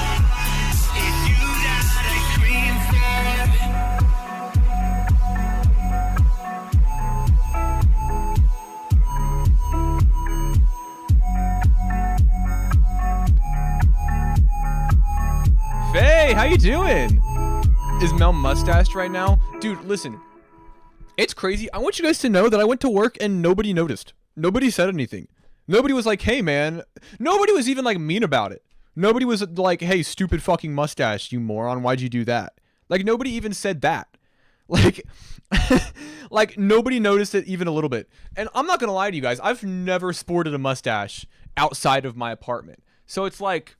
it's you that I scream for.
Faye, how you doing? Is Mel mustached right now? Dude, listen. It's crazy. I want you guys to know that I went to work and nobody noticed. Nobody said anything. Nobody was like, hey, man. Nobody was even, like, mean about it. Nobody was like, hey, stupid fucking mustache, you moron. Why'd you do that? Like, nobody even said that. Like, like, nobody noticed it even a little bit. And I'm not going to lie to you guys. I've never sported a mustache outside of my apartment. So it's like,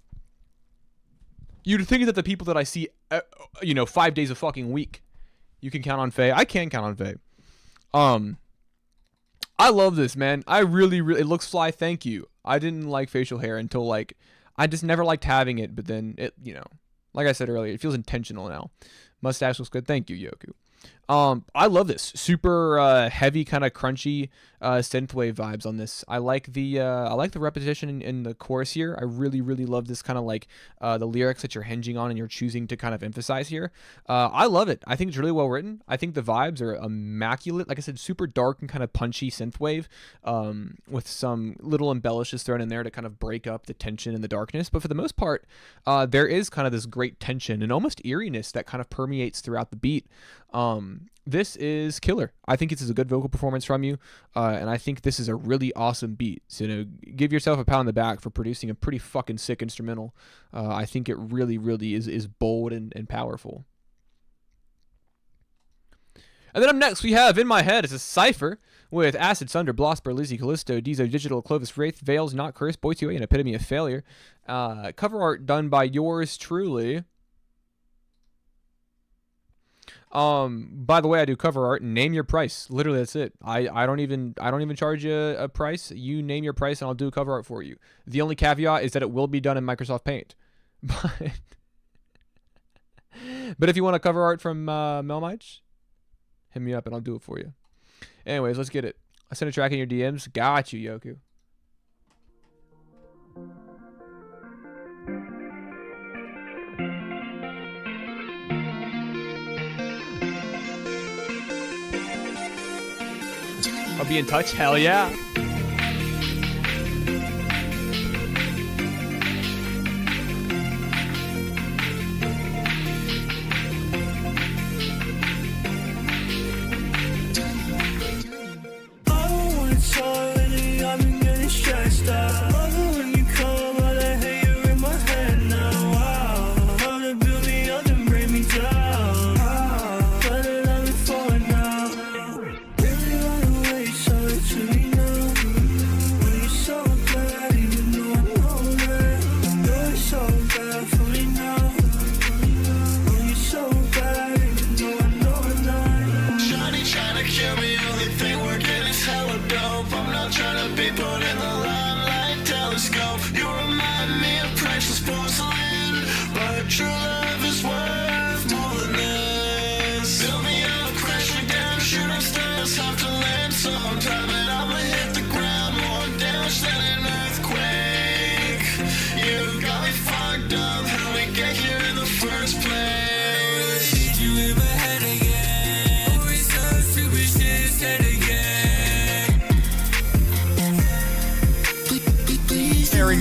you'd think that the people that I see, 5 days a fucking week, you can count on Faye. I can count on Faye. I love this, man. I really, it looks fly. Thank you. I didn't like facial hair until, like, I just never liked having it. But then it, like I said earlier, it feels intentional now. Mustache looks good. Thank you, Yoku. I love this super heavy, kind of crunchy synthwave vibes on this. I like the repetition in the chorus here. I really love this kind of like the lyrics that you're hinging on and you're choosing to kind of emphasize here. I love it. I think it's really well written. I think the vibes are immaculate. Like I said, super dark and kind of punchy synthwave with some little embellishes thrown in there to kind of break up the tension and the darkness. But for the most part, there is kind of this great tension and almost eeriness that kind of permeates throughout the beat. This is killer. I think this is a good vocal performance from you, and I think this is a really awesome beat. So, give yourself a pat on the back for producing a pretty fucking sick instrumental. I think it really, really is bold and powerful. And then up next, we have In My Head. It's a cypher with Acid, Sunder, Blosper, Lizzie, Callisto, Dizo, Digital, Clovis, Wraith, Veils, Not Cursed, Boy 2A, and Epitome of Failure. Cover art done by yours truly. By the way, I do cover art. Name your price. Literally, that's it. I don't even charge you a price. You name your price, and I'll do cover art for you. The only caveat is that it will be done in Microsoft Paint. But if you want a cover art from melmige, hit me up and I'll do it for you. Anyways, let's get it. I sent a track in your DMs. Got you, Yoku. I'll be in touch. Hell yeah.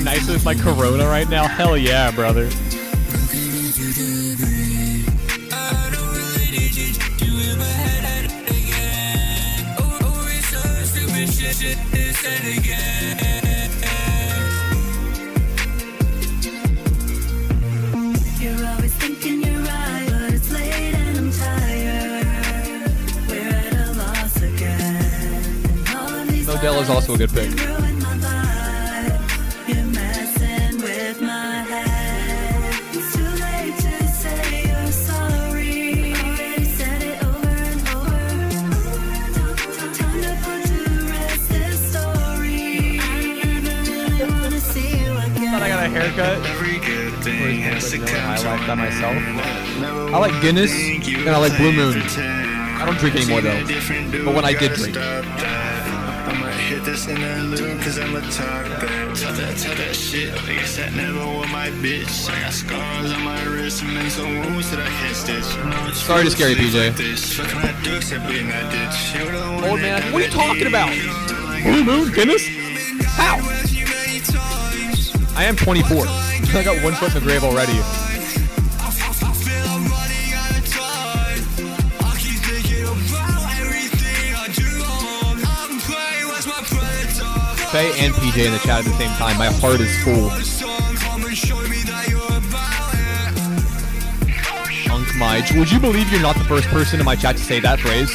Nice with my Corona right now. Hell yeah, brother.
You're always thinking you're right, but it's late and I'm tired. We're at a loss again.
Modell is also a good pick. Haircut.
Every good thing has to come
highlight by myself. I like Guinness and I like Blue Moon. I don't drink anymore though. But when I did drink,
I might hit this in a loop cause I'm a talk back. Talk that shit. I guess that never was my bitch. I got scars on my wrist and some wounds that I can't stitch.
Sorry to scare you, PJ.
Old
man, what are you talking about? Blue Moon, Guinness? How? I am 24. I got one foot in the grave already. Faye and PJ in the chat at the same time. My heart is full. Unkmige. Would you believe you're not the first person in my chat to say that phrase?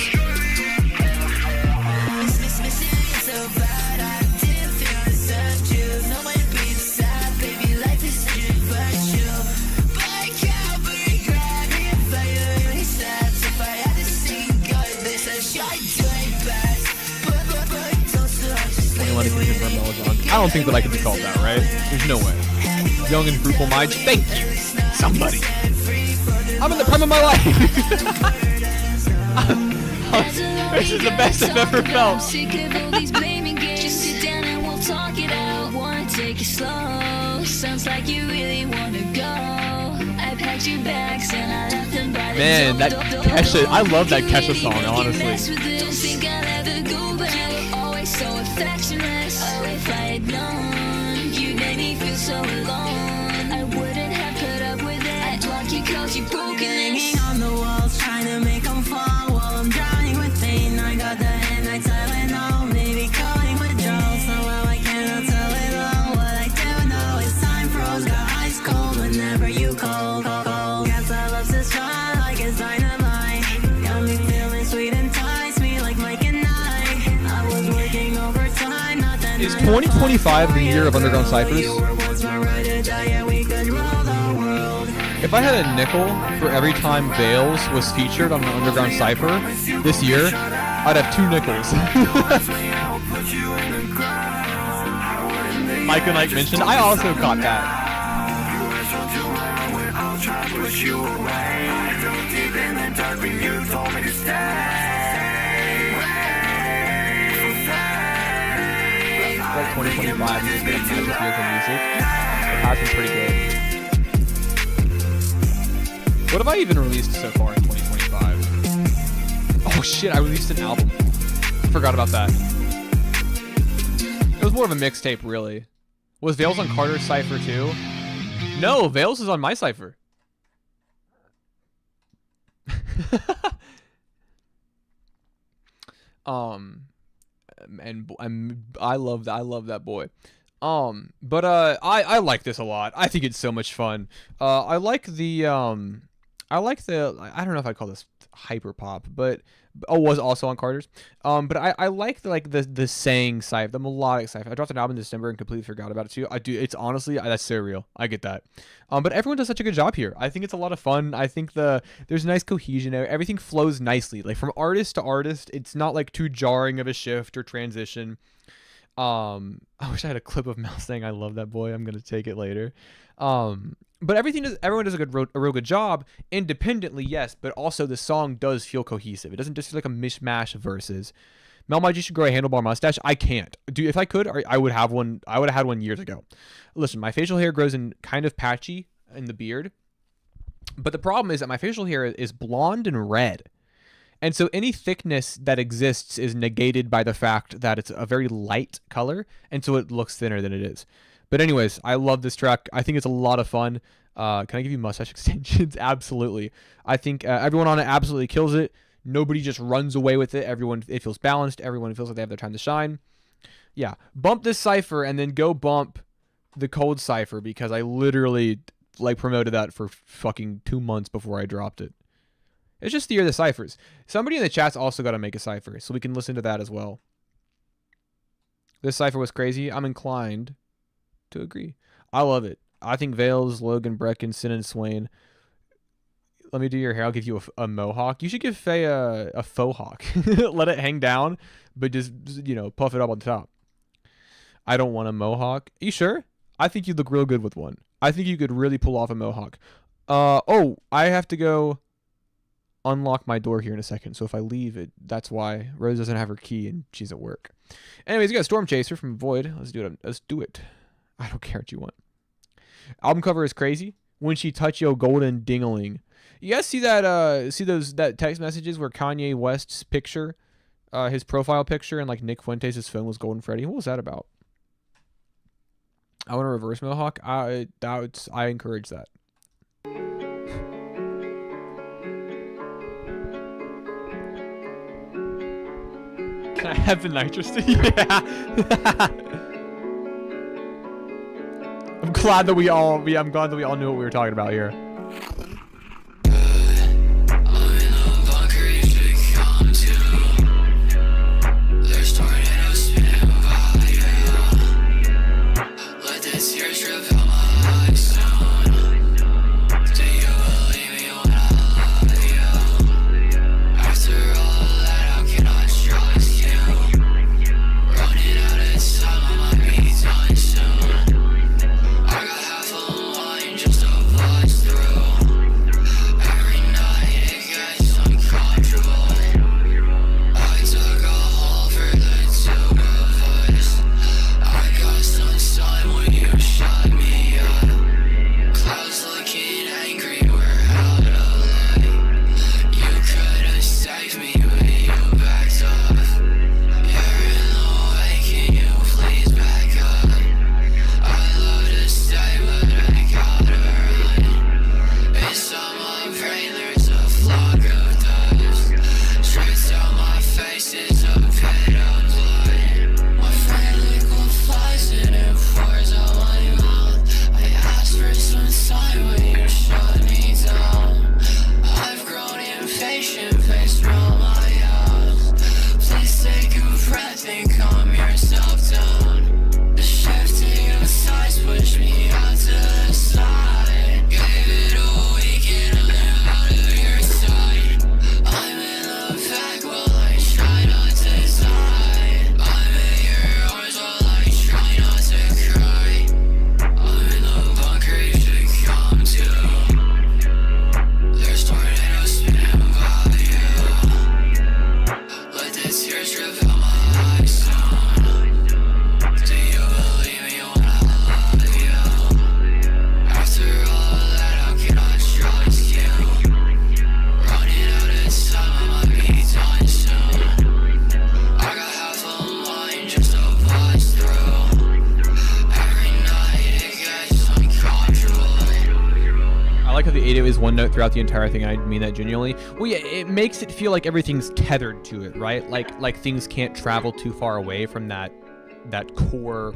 I don't think that I can be called that, right? There's no way. Young and fruitful Mige. Thank you. Somebody. I'm in the prime of my life. This is the best I've ever felt.
Just sit down and we'll talk it out. Wanna take it slow. Sounds like you really wanna go. I packed your bags and I left them by the
Man, that Kesha, I love that Kesha song, honestly.
Don't think I'll ever go back. Always so affectionless. Oh, if I had known, you made me feel so alone. I wouldn't have put up with it. I'd block you cause you're broken. Hanging on the walls, trying to make them fall.
2025 the year of underground ciphers? If I had a nickel for every time Veils was featured on an underground cipher this year, I'd have 2 nickels. Mike and Ike mentioned. I also caught that. Like 2025 is just been a magic year for music. It has been pretty good. What have I even released so far in 2025? Oh shit, I released an album. Forgot about that. It was more of a mixtape, really. Was Veils on Carter's cipher too? No, Veils is on my cipher. And I love that boy. But I like this a lot. I think it's so much fun. I like the I don't know if I call this hyper pop, but was also on Carter's. But I like the saying cipher, the melodic cipher. I dropped an album in December and completely forgot about it too. I do. It's honestly, that's so real. I get that. But everyone does such a good job here. I think it's a lot of fun. I think there's nice cohesion there. Everything flows nicely. Like from artist to artist, it's not like too jarring of a shift or transition. I wish I had a clip of Mel saying I love that boy. I'm gonna take it later. But everyone does a real good job independently, yes, but also the song does feel cohesive. It doesn't just feel like a mishmash of verses. Melmige should grow a handlebar mustache. I can't. Dude, if I could, I would have one. I would have had one years ago. Listen, my facial hair grows in kind of patchy in the beard. But the problem is that my facial hair is blonde and red. And so any thickness that exists is negated by the fact that it's a very light color, and so it looks thinner than it is. But anyways, I love this track. I think it's a lot of fun. Can I give you mustache extensions? Absolutely. I think everyone on it absolutely kills it. Nobody just runs away with it. It feels balanced. Everyone feels like they have their time to shine. Yeah. Bump this cipher and then go bump the cold cipher, because I literally promoted that for fucking 2 months before I dropped it. It's just the year of the ciphers. Somebody in the chat's also got to make a cipher, so we can listen to that as well. This cipher was crazy. I'm inclined to agree. I love it. I think Veils, Logan, Brecken, Sin, and Swain. Let me do your hair. I'll give you a mohawk. You should give Faye a faux hawk. Let it hang down, but just puff it up on top. I don't want a mohawk. Are you sure? I think you'd look real good with one. I think you could really pull off a mohawk. Oh, I have to go unlock my door here in a second. So if I leave it, that's why. Rose doesn't have her key and she's at work. Anyways, you got Storm Chaser from Void. Let's do it. Let's do it. I don't care what you want. Album cover is crazy. When she touch yo golden dingaling. You guys see that? That text messages where Kanye West's picture, his profile picture, and like Nick Fuentes' phone was Golden Freddy. What was that about? I want a reverse mohawk. I encourage that. Can I have the nitrous? Yeah. I'm glad that we all knew what we were talking about here. how the 808 is one note throughout the entire thing. I mean that genuinely. Well, yeah, it makes it feel like everything's tethered to it, right? Like things can't travel too far away from that core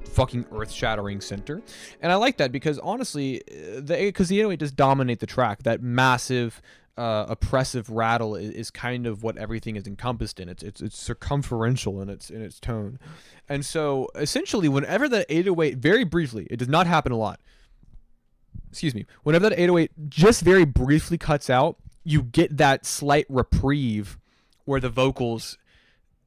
fucking earth-shattering center. And I like that because honestly, the 808 does dominate the track. That massive oppressive rattle is kind of what everything is encompassed in. It's circumferential in its tone. And so essentially whenever that 808, very briefly, it does not happen a lot, excuse me, whenever that 808 just very briefly cuts out, you get that slight reprieve where the vocals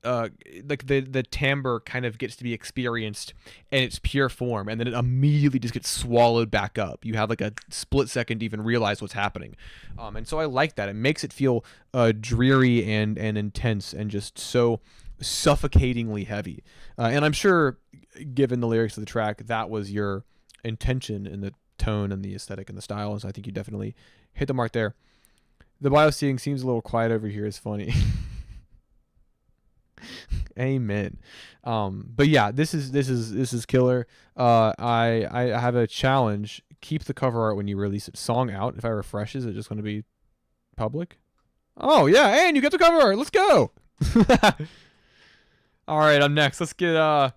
like the timbre kind of gets to be experienced in its pure form, and then it immediately just gets swallowed back up. You have like a split second to even realize what's happening, and so I like that. It makes it feel dreary and intense and just so suffocatingly heavy. And I'm sure, given the lyrics of the track, that was your intention in the tone and the aesthetic and the style, and so I think you definitely hit the mark there. The bio seeing seems a little quiet over here is funny. Amen. But yeah, this is killer. I have a challenge. Keep the cover art when you release it. Song out. If I refresh, is it just going to be public? Oh yeah, and you get the cover art. Let's go. All right, I'm next. Let's get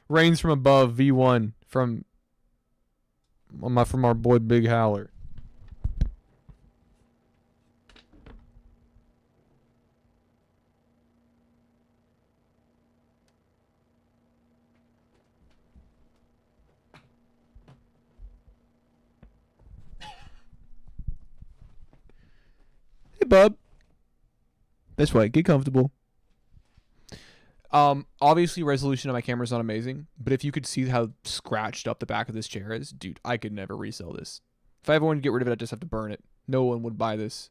Rains from Above V1 from our boy Big Howler. Hey, bub. That's right. Get comfortable. Obviously, resolution on my camera is not amazing, but if you could see how scratched up the back of this chair is, dude, I could never resell this. If I ever wanted to get rid of it, I'd just have to burn it. No one would buy this.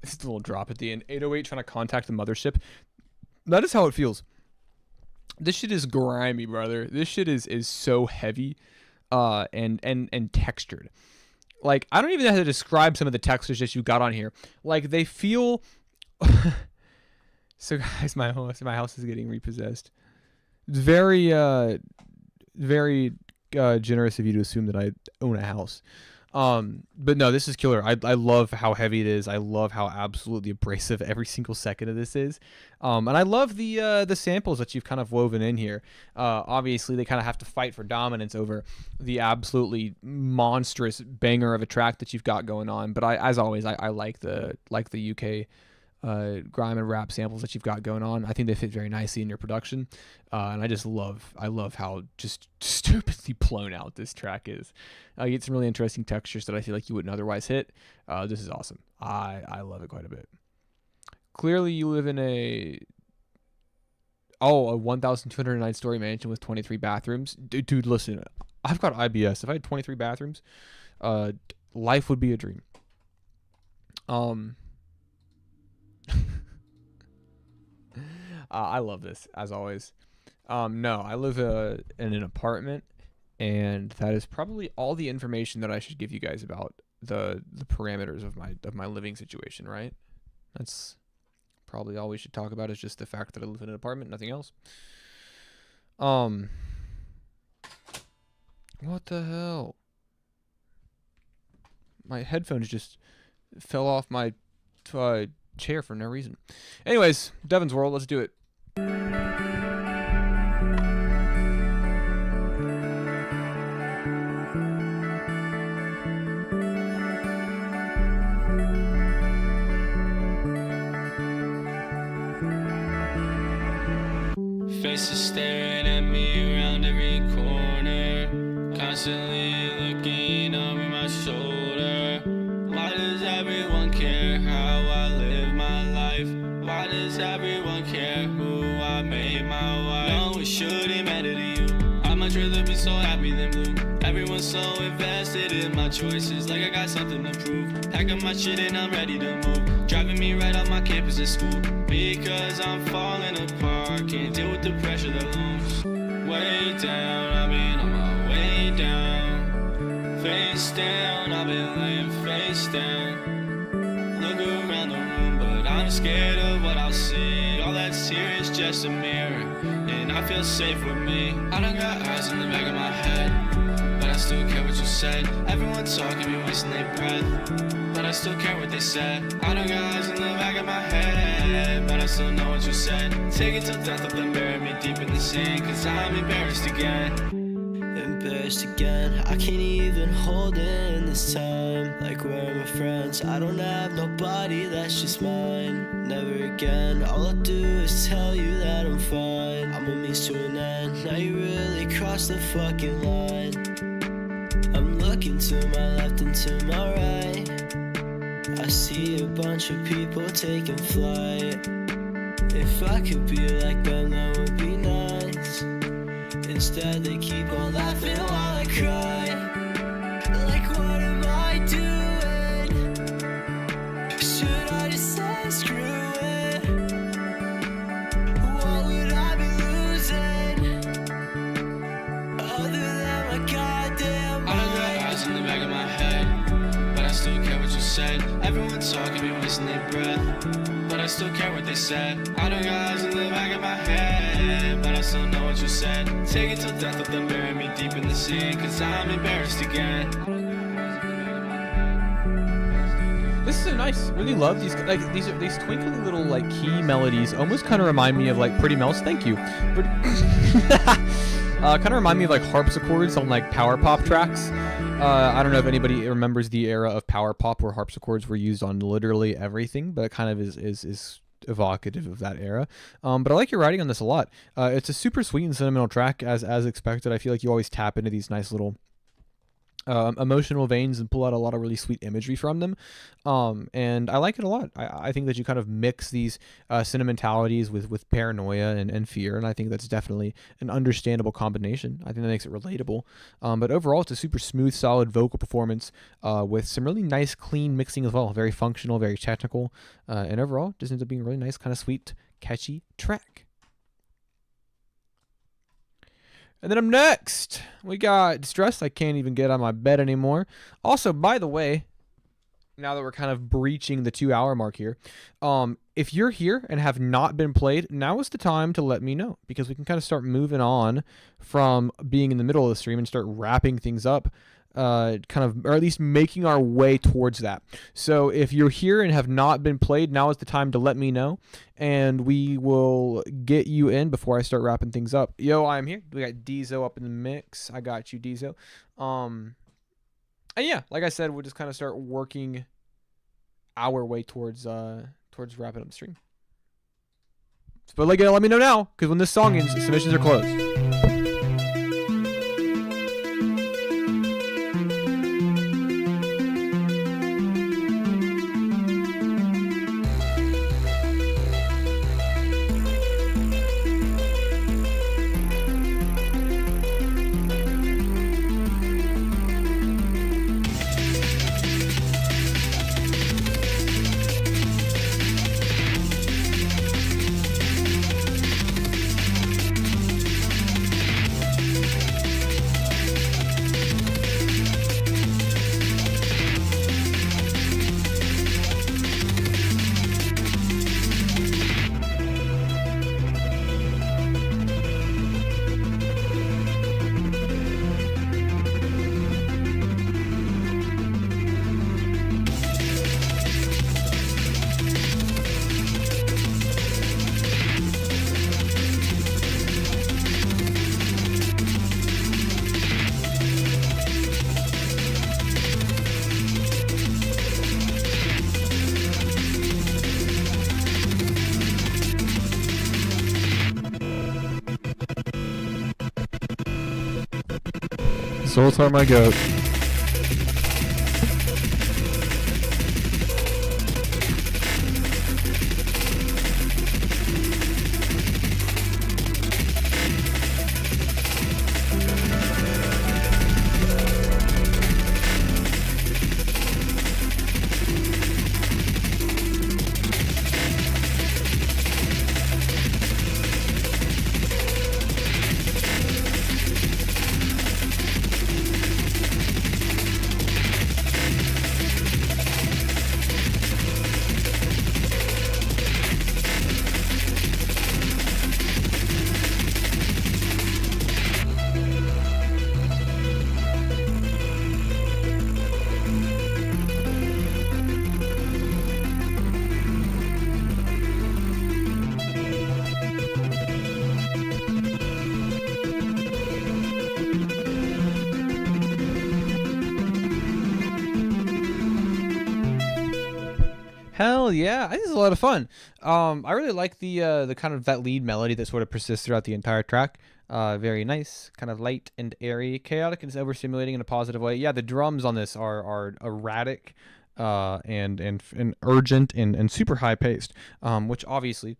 It's a little drop at the end. 808 trying to contact the mothership. That is how it feels. This shit is grimy, brother. This shit is so heavy, and textured. Like, I don't even know how to describe some of the textures that you got on here. Like, they feel. So guys, my house is getting repossessed. It's very very generous of you to assume that I own a house. But no, this is killer. I love how heavy it is. I love how absolutely abrasive every single second of this is. And I love the samples that you've kind of woven in here. Obviously they kind of have to fight for dominance over the absolutely monstrous banger of a track that you've got going on. But as always, I like the UK grime and rap samples that you've got going on. I think they fit very nicely in your production, and I love how just stupidly blown out this track is. You get some really interesting textures that I feel like you wouldn't otherwise hit. This is awesome. I love it quite a bit. Clearly you live in a 1,209 story mansion with 23 bathrooms. Dude, listen, I've got IBS. If I had 23 bathrooms, life would be a dream. I love this, as always. No, I live in an apartment, and that is probably all the information that I should give you guys about the parameters of my living situation, right? That's probably all we should talk about, is just the fact that I live in an apartment, nothing else. What the hell? My headphones just fell off my chair for no reason. Anyways, Devin's World, let's do it.
Faces staring at me around every corner, constantly looking over my shoulder. Why does everyone care how I live my life? Why does everyone care who I made my wife? No, it shouldn't matter to you. I'd much rather be so happy than blue. Everyone's so invested in my choices, like I got something to prove. Pack up my shit and I'm ready to move. Driving me right off my campus at school, because I'm falling apart. Can't deal with the pressure that looms. Way down, I've been on my way down. Face down, I've been laying face down. Look around the room, but I'm scared of what I'll see. All that's here is just a mirror, and I feel safe with me. I done got eyes in the back of my head, but I still care what you said. Everyone talking, me wasting their breath, but I still care what they said. I done got eyes in the back of my head, but I still know what you said. Take it till death, then bury me deep in the sand, cause I'm embarrassed again.
Embarrassed again, I can't even hold in this time. Like, where are my friends? I don't have nobody that's just mine. Never again, all I'll do is tell you that I'm fine. I'm a means to an end, now you really crossed the fucking line. I'm looking to my left and to my right. I see a bunch of people taking flight. If I could be like them, that would be nice. Instead they keep on laughing while I cry. Like, what am I doing? Should I just say screw it? What would I be losing other than my goddamn mind?
I done got eyes in the back of my head, but I still care what you said. Everyone talking, me wasting their breath, but I still care what they said. I done got eyes in the back of my head, but I still know what you said. Take it till death, but then bury me deep in the sand, cause I'm embarrassed again.
This is so nice. Really love these. Like, these twinkly little like key melodies. Almost kind of remind me of like Pretty Melts. Thank you. Kind of remind me of like harpsichords on like power pop tracks. I don't know if anybody remembers the era of power pop where harpsichords were used on literally everything, but it kind of is evocative of that era. But I like your writing on this a lot. It's a super sweet and sentimental track, as expected. I feel like you always tap into these nice little emotional veins and pull out a lot of really sweet imagery from them. And I like it a lot. I think that you kind of mix these sentimentalities with paranoia and fear, and I think that's definitely an understandable combination. I think that makes it relatable. But overall, it's a super smooth, solid vocal performance with some really nice, clean mixing as well. Very functional, very technical, and overall, just ends up being a really nice, kind of sweet, catchy track. And then up next, we got Distressed. I can't even get out of my bed anymore. Also, by the way, now that we're kind of breaching the 2-hour mark here, if you're here and have not been played, now is the time to let me know, because we can kind of start moving on from being in the middle of the stream and start wrapping things up. Or at least making our way towards that. So if you're here and have not been played, now is the time to let me know, and we will get you in before I start wrapping things up. Yo, I'm here. We got Deezo up in the mix. I got you, Deezo. And yeah, like I said, we'll just kind of start working our way towards wrapping up the stream. But let me know now, because when this song ends, submissions are closed. Souls are my goat. Hell yeah, this is a lot of fun. I really like the kind of that lead melody that sort of persists throughout the entire track. Very nice, kind of light and airy, chaotic and overstimulating in a positive way. Yeah, the drums on this are erratic, and urgent and super high paced, which obviously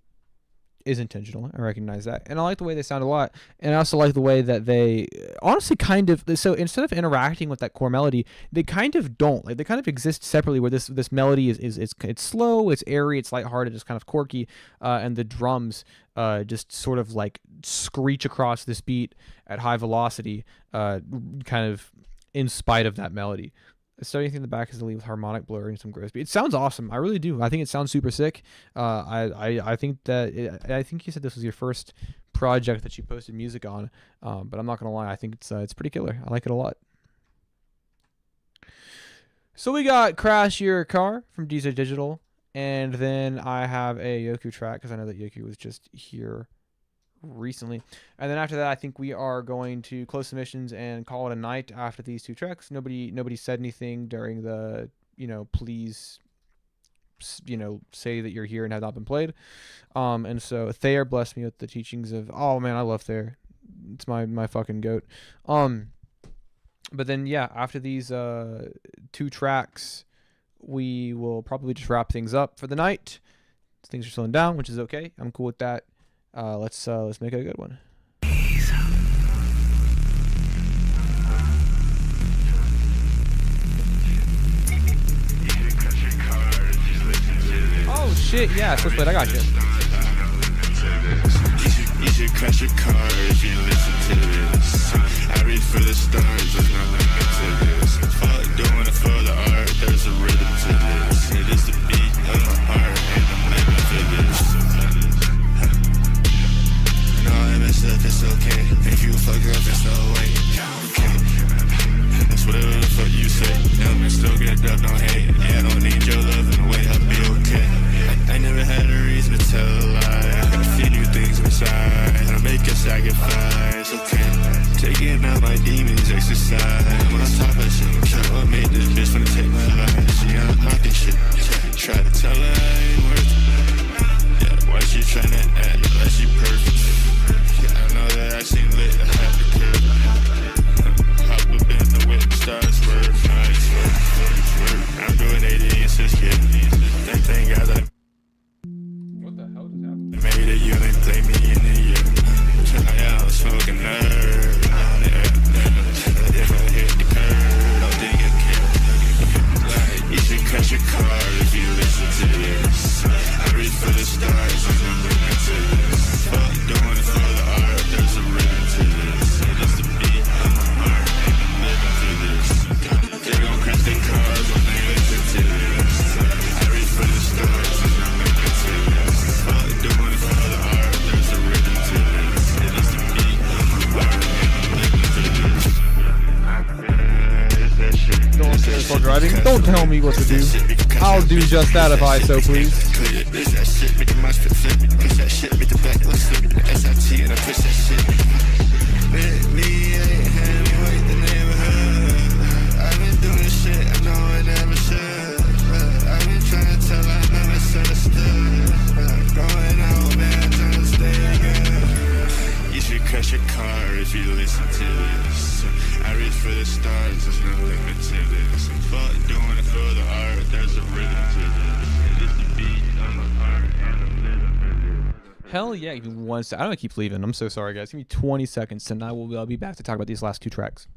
is intentional. I recognize that, and I like the way they sound a lot. And I also like the way that they honestly kind of, so instead of interacting with that core melody, they kind of don't, like, they kind of exist separately, where this melody is it's slow, it's airy, it's lighthearted, it's kind of quirky, and the drums just sort of like screech across this beat at high velocity, kind of in spite of that melody. Starting in the back is the lead with harmonic blur and some gross beat. It sounds awesome. I really do. I think it sounds super sick. I think that I think you said this was your first project that you posted music on, but I'm not gonna lie. I think it's pretty killer. I like it a lot. So we got Crash Your Car from DJ Digital, and then I have a Yoku track because I know that Yoku was just here recently. And then after that, I think we are going to close submissions and call it a night after these two tracks. Nobody said anything during the, please, say that you're here and have not been played. And so Thayer blessed me with the teachings of, oh man, I love Thayer. It's my fucking goat. But then yeah, after these 2 tracks, we will probably just wrap things up for the night. Things are slowing down, which is okay. I'm cool with that. Let's make it a good one. Oh shit, yeah, switchblade, I got you.
You should crash your car if you listen to this. I reach for the stars, there's no limit to this. Fuck doing it for the art, there's a rhythm to this. It is the beat of my heart, and I'm living for this. No, I messed up, it's okay. If you fuck up, it's no way. Okay. That's whatever the fuck you say. Help me still get up, no hate. Yeah, I don't need your love in a way, I'll be okay. I never had a reason to tell a lie. I got a few new things inside. I'll make a sacrifice, okay. Taking out my demons, exercise. When I talk about shit, can't what made this bitch wanna take my life. She on pocket shit. Try to tell her I ain't worth it. Yeah, why she tryna act like she perfect? Yeah, I know that I seem lit, I have to curb it. Hop up in the whip, start swerve, nice swerve. I'm doing 80 in 6 kids. Thank God I made it, you didn't play me in the year. I was smoking nerd. If I hit the curb, don't think I care. You should crash your car if you listen to this. I reach for the stars, there's no limit to this. Fuck doing it for the art, there's a rhythm to this. It is the beat of my heart, and I'm living for this. They gon' crash their cars when they listen to this. I reach for the stars, there's no limit to this. Fuck doing it for the art, there's a rhythm to this. It is the beat of my heart, and I'm living for this.
Don't want to say while driving. Don't tell me what to do. I'll do just that if I so please.
Push that shit, make the mosh pit flip. Push that shit, make the back let's flip. The SIT and I push that shit. Me ain't hand me wait the neighborhood. I've been doing shit I know I never should. I've been trying to tell I never misunderstood. Going out, man, trying to stay good. You should crash your car if you listen to this. I reach for the stars, there's no limit to this. Fuck doing it for the art, there's a rhythm to this. It is the beat of my heart, and I'm living for this.
Hell yeah, give me 1 second. I don't want to keep leaving. I'm so sorry, guys. Give me 20 seconds, and I'll be back to talk about these last 2 tracks.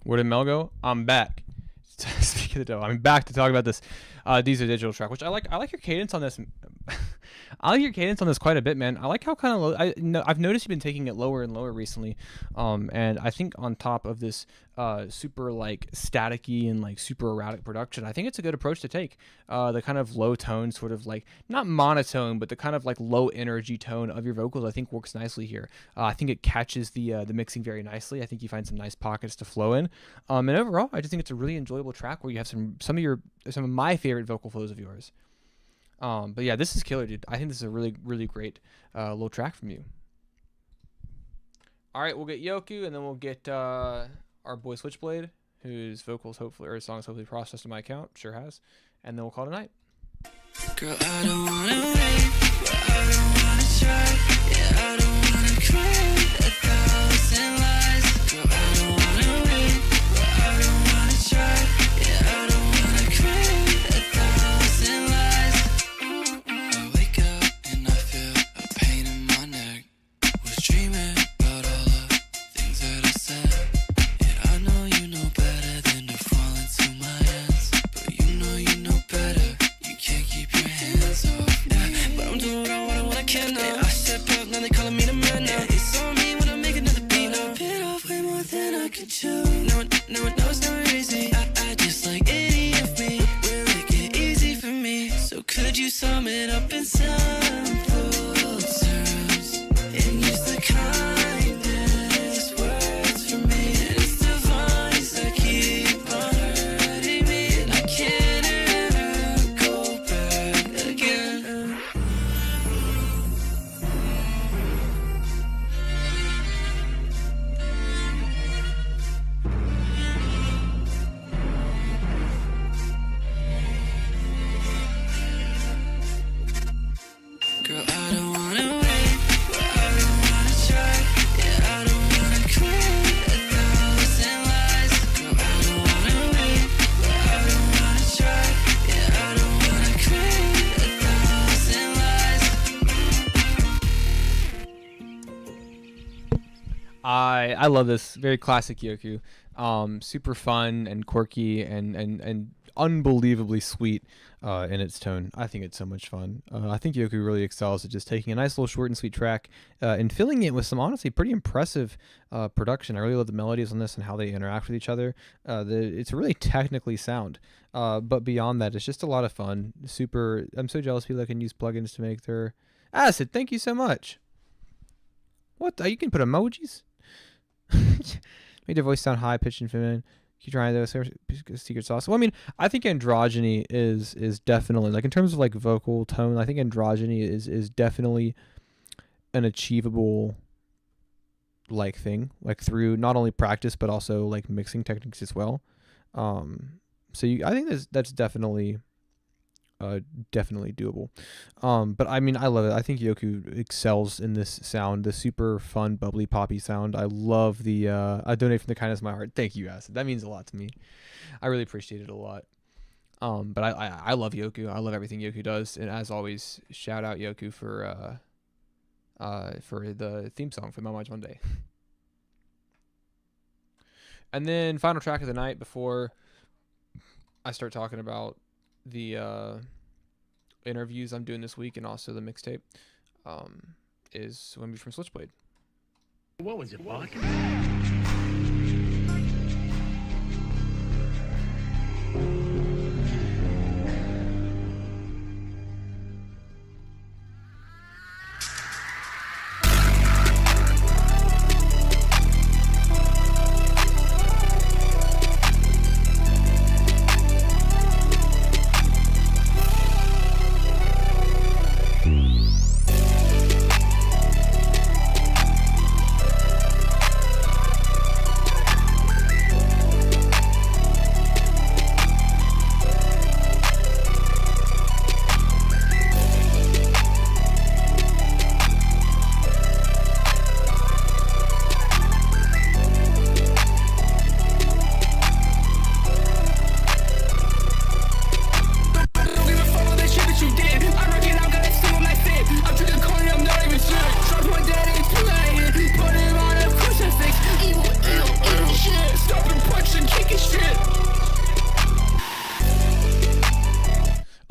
Where did Mel go? I'm back. Speaking of the devil, I'm back to talk about this These Are Digital track, which I like your cadence on this. I like your cadence on this quite a bit, man. I like how kind of low. I've noticed you've been taking it lower and lower recently, and I think on top of this super like staticky and like super erratic production, I think it's a good approach to take. The kind of low tone, sort of like not monotone, but the kind of like low energy tone of your vocals, I think works nicely here. I think it catches the mixing very nicely. I think you find some nice pockets to flow in, and overall, I just think it's a really enjoyable track where you have some of my favorite vocal flows of yours. But yeah, this is killer, dude. I think this is a really, really great little track from you. All right, we'll get Yoku, and then we'll get our boy Switchblade, whose vocals hopefully, or his songs hopefully processed to my account. Sure has. And then we'll call it a night.
Girl, I don't wanna wait, but I don't wanna try. Yeah, I don't wanna cry 1,000 lies. Girl, I don't wanna wait, but I don't wanna try. Yeah, I don't wanna cry 1,000 lies. I wake up and I feel a pain in my neck. Was dreaming about all the things that I said. Yeah, I know you know better than to fall into my hands, but you know better. You can't keep your hands off me. Yeah, but I'm doing what I can now. Yeah, I step up, now they calling me the man now. It's on me when I make another beat now. Bit off way more than I can chew. No, it's never easy. I just like any of me. Will it get easy for me? So could you sum it up in simple terms and use the kindest words for me? And it's the vines that keep on hurting me, and I can't ever go back again. Girl, I don't wanna wait, but I don't wanna try. Yeah, I don't wanna cry 1,000 lies. Girl, I don't wanna wait, but I don't wanna try. Yeah, I don't wanna cry 1,000 lies.
I love this. Very classic Yoku. Super fun and quirky and unbelievably sweet in its tone. I think it's so much fun. I think Yoku really excels at just taking a nice little short and sweet track and filling it with some honestly pretty impressive production. I really love the melodies on this and how they interact with each other. It's really technically sound. But beyond that, it's just a lot of fun. I'm so jealous people that can use plugins to make their Acid. Thank you so much. What? You can put emojis? Make their voice sound high pitched and feminine. Keep trying those secret sauce. Well, I mean, I think androgyny is definitely, like, in terms of like vocal tone, I think androgyny is definitely an achievable like thing, like through not only practice but also like mixing techniques as well. So I think that's definitely doable. But I mean, I love it. I think Yoku excels in this sound, the super fun, bubbly, poppy sound. I love the I donate from the kindness of my heart. Thank you, Acid. That means a lot to me. I really appreciate it a lot. But I love Yoku. I love everything Yoku does. And as always, shout out Yoku for the theme song for melmige Monday. And then final track of the night before I start talking about the interviews I'm doing this week and also the mixtape is going to be from Switchblade.
What was it, Buck?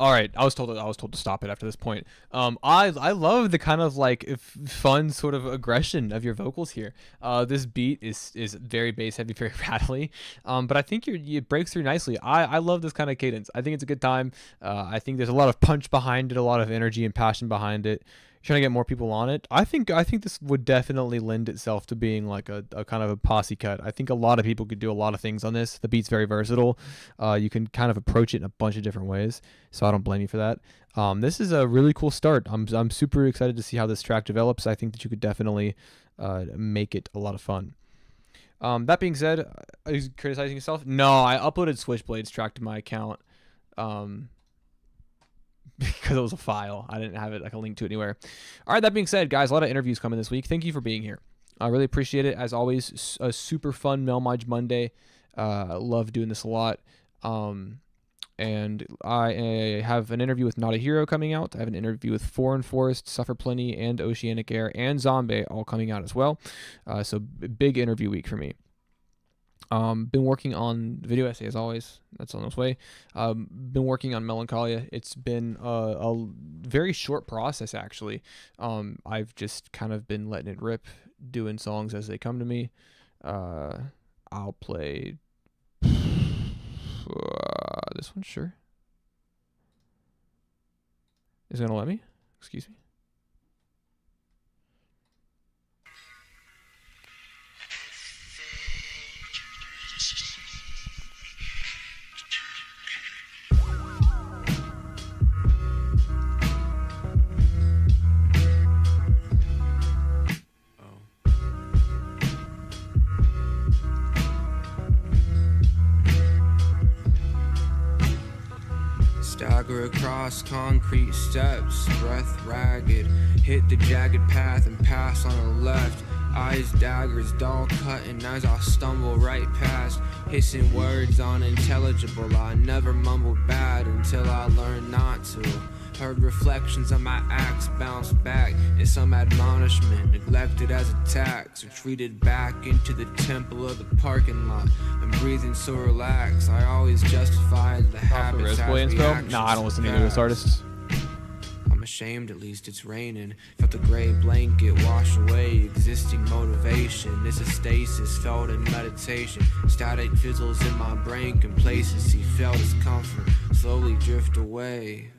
All right, I was told to stop it after this point. I love the kind of like fun sort of aggression of your vocals here. This beat is very bass heavy, very rattly. But I think it breaks through nicely. I love this kind of cadence. I think it's a good time. I think there's a lot of punch behind it, a lot of energy and passion behind it. Trying to get more people on it. I think this would definitely lend itself to being like a kind of a posse cut. I think a lot of people could do a lot of things on this. The beat's very versatile. You can kind of approach it in a bunch of different ways, so I don't blame you for that. This is a really cool start. I'm super excited to see how this track develops. I think that you could definitely make it a lot of fun. That being said, are you criticizing yourself? No, I uploaded Switchblade's track to my account. Because it was a file. I didn't have it like a link to it anywhere. All right, that being said, guys, a lot of interviews coming this week. Thank you for being here. I really appreciate it. As always, a super fun melmige Monday. I love doing this a lot. And I have an interview with Not a Hero coming out. I have an interview with Foreign Forest, Suffer Plenty, and Oceanic Air, and Zombie all coming out as well. So big interview week for me. Been working on video essay as always. That's on its way. Been working on Melancholia. It's been a very short process actually. I've just kind of been letting it rip, doing songs as they come to me. I'll play this one, sure. Is it gonna let me? Excuse me.
Stagger across concrete steps, breath ragged. Hit the jagged path and pass on the left. Eyes daggers, dull cutting as I stumble right past. Hissing words unintelligible. I never mumbled bad until I learned not to. Heard reflections of my acts bounce back in some admonishment, neglected as a tax. Retreated back into the temple of the parking lot. I'm breathing so relaxed. I always justified the habits as reactions.
Nah, I don't listen to any of those artists.
I'm ashamed, at least it's raining. Felt the gray blanket wash away existing motivation. This is stasis, felt in meditation. Static fizzles in my brain, complacency, felt as comfort. Slowly drift away.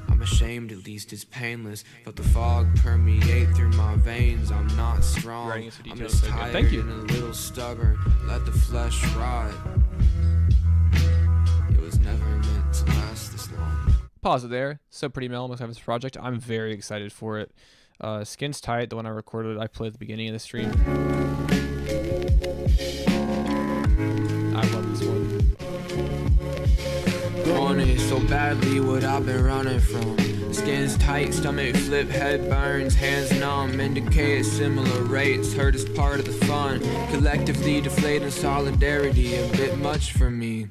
I'm ashamed, at least it's painless. Felt the fog permeate through my veins. I'm not strong. I'm just tired and a little stubborn. Let the flesh rot. It was never meant to last this long.
Pause it there. So Pretty Mel must have this project. I'm very excited for it. Skin's Tight, the one I recorded, I played at the beginning of the stream. I love this one.
Want it so badly, what I've been running from. Skin's tight, stomach flip, head burns, hands numb, indicate at similar rates. Hurt is part of the fun. Collectively deflating solidarity, a bit much for me.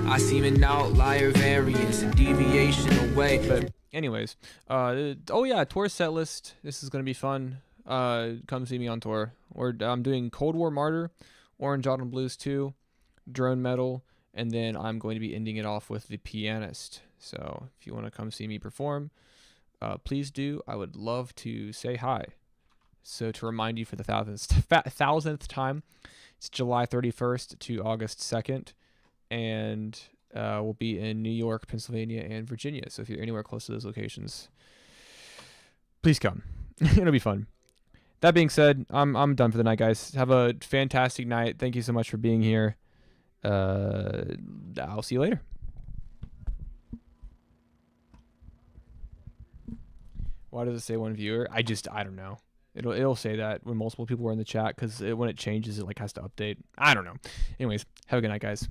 I seem an outlier, variance, a deviation away.
But anyways, oh yeah, tour set list. This is gonna be fun. Come see me on tour. I'm doing Cold War Martyr, Orange Autumn Blues 2, Drone Metal, and then I'm going to be ending it off with The Pianist. So if you want to come see me perform, please do. I would love to say hi. So to remind you for the thousandth time, it's July 31st to August 2nd. And we'll be in New York, Pennsylvania, and Virginia. So if you're anywhere close to those locations, please come. It'll be fun. That being said, I'm done for the night, guys. Have a fantastic night. Thank you so much for being here. I'll see you later. Why does it say one viewer? I don't know. It'll say that when multiple people are in the chat, because when it changes, it like has to update. I don't know. Anyways, have a good night, guys.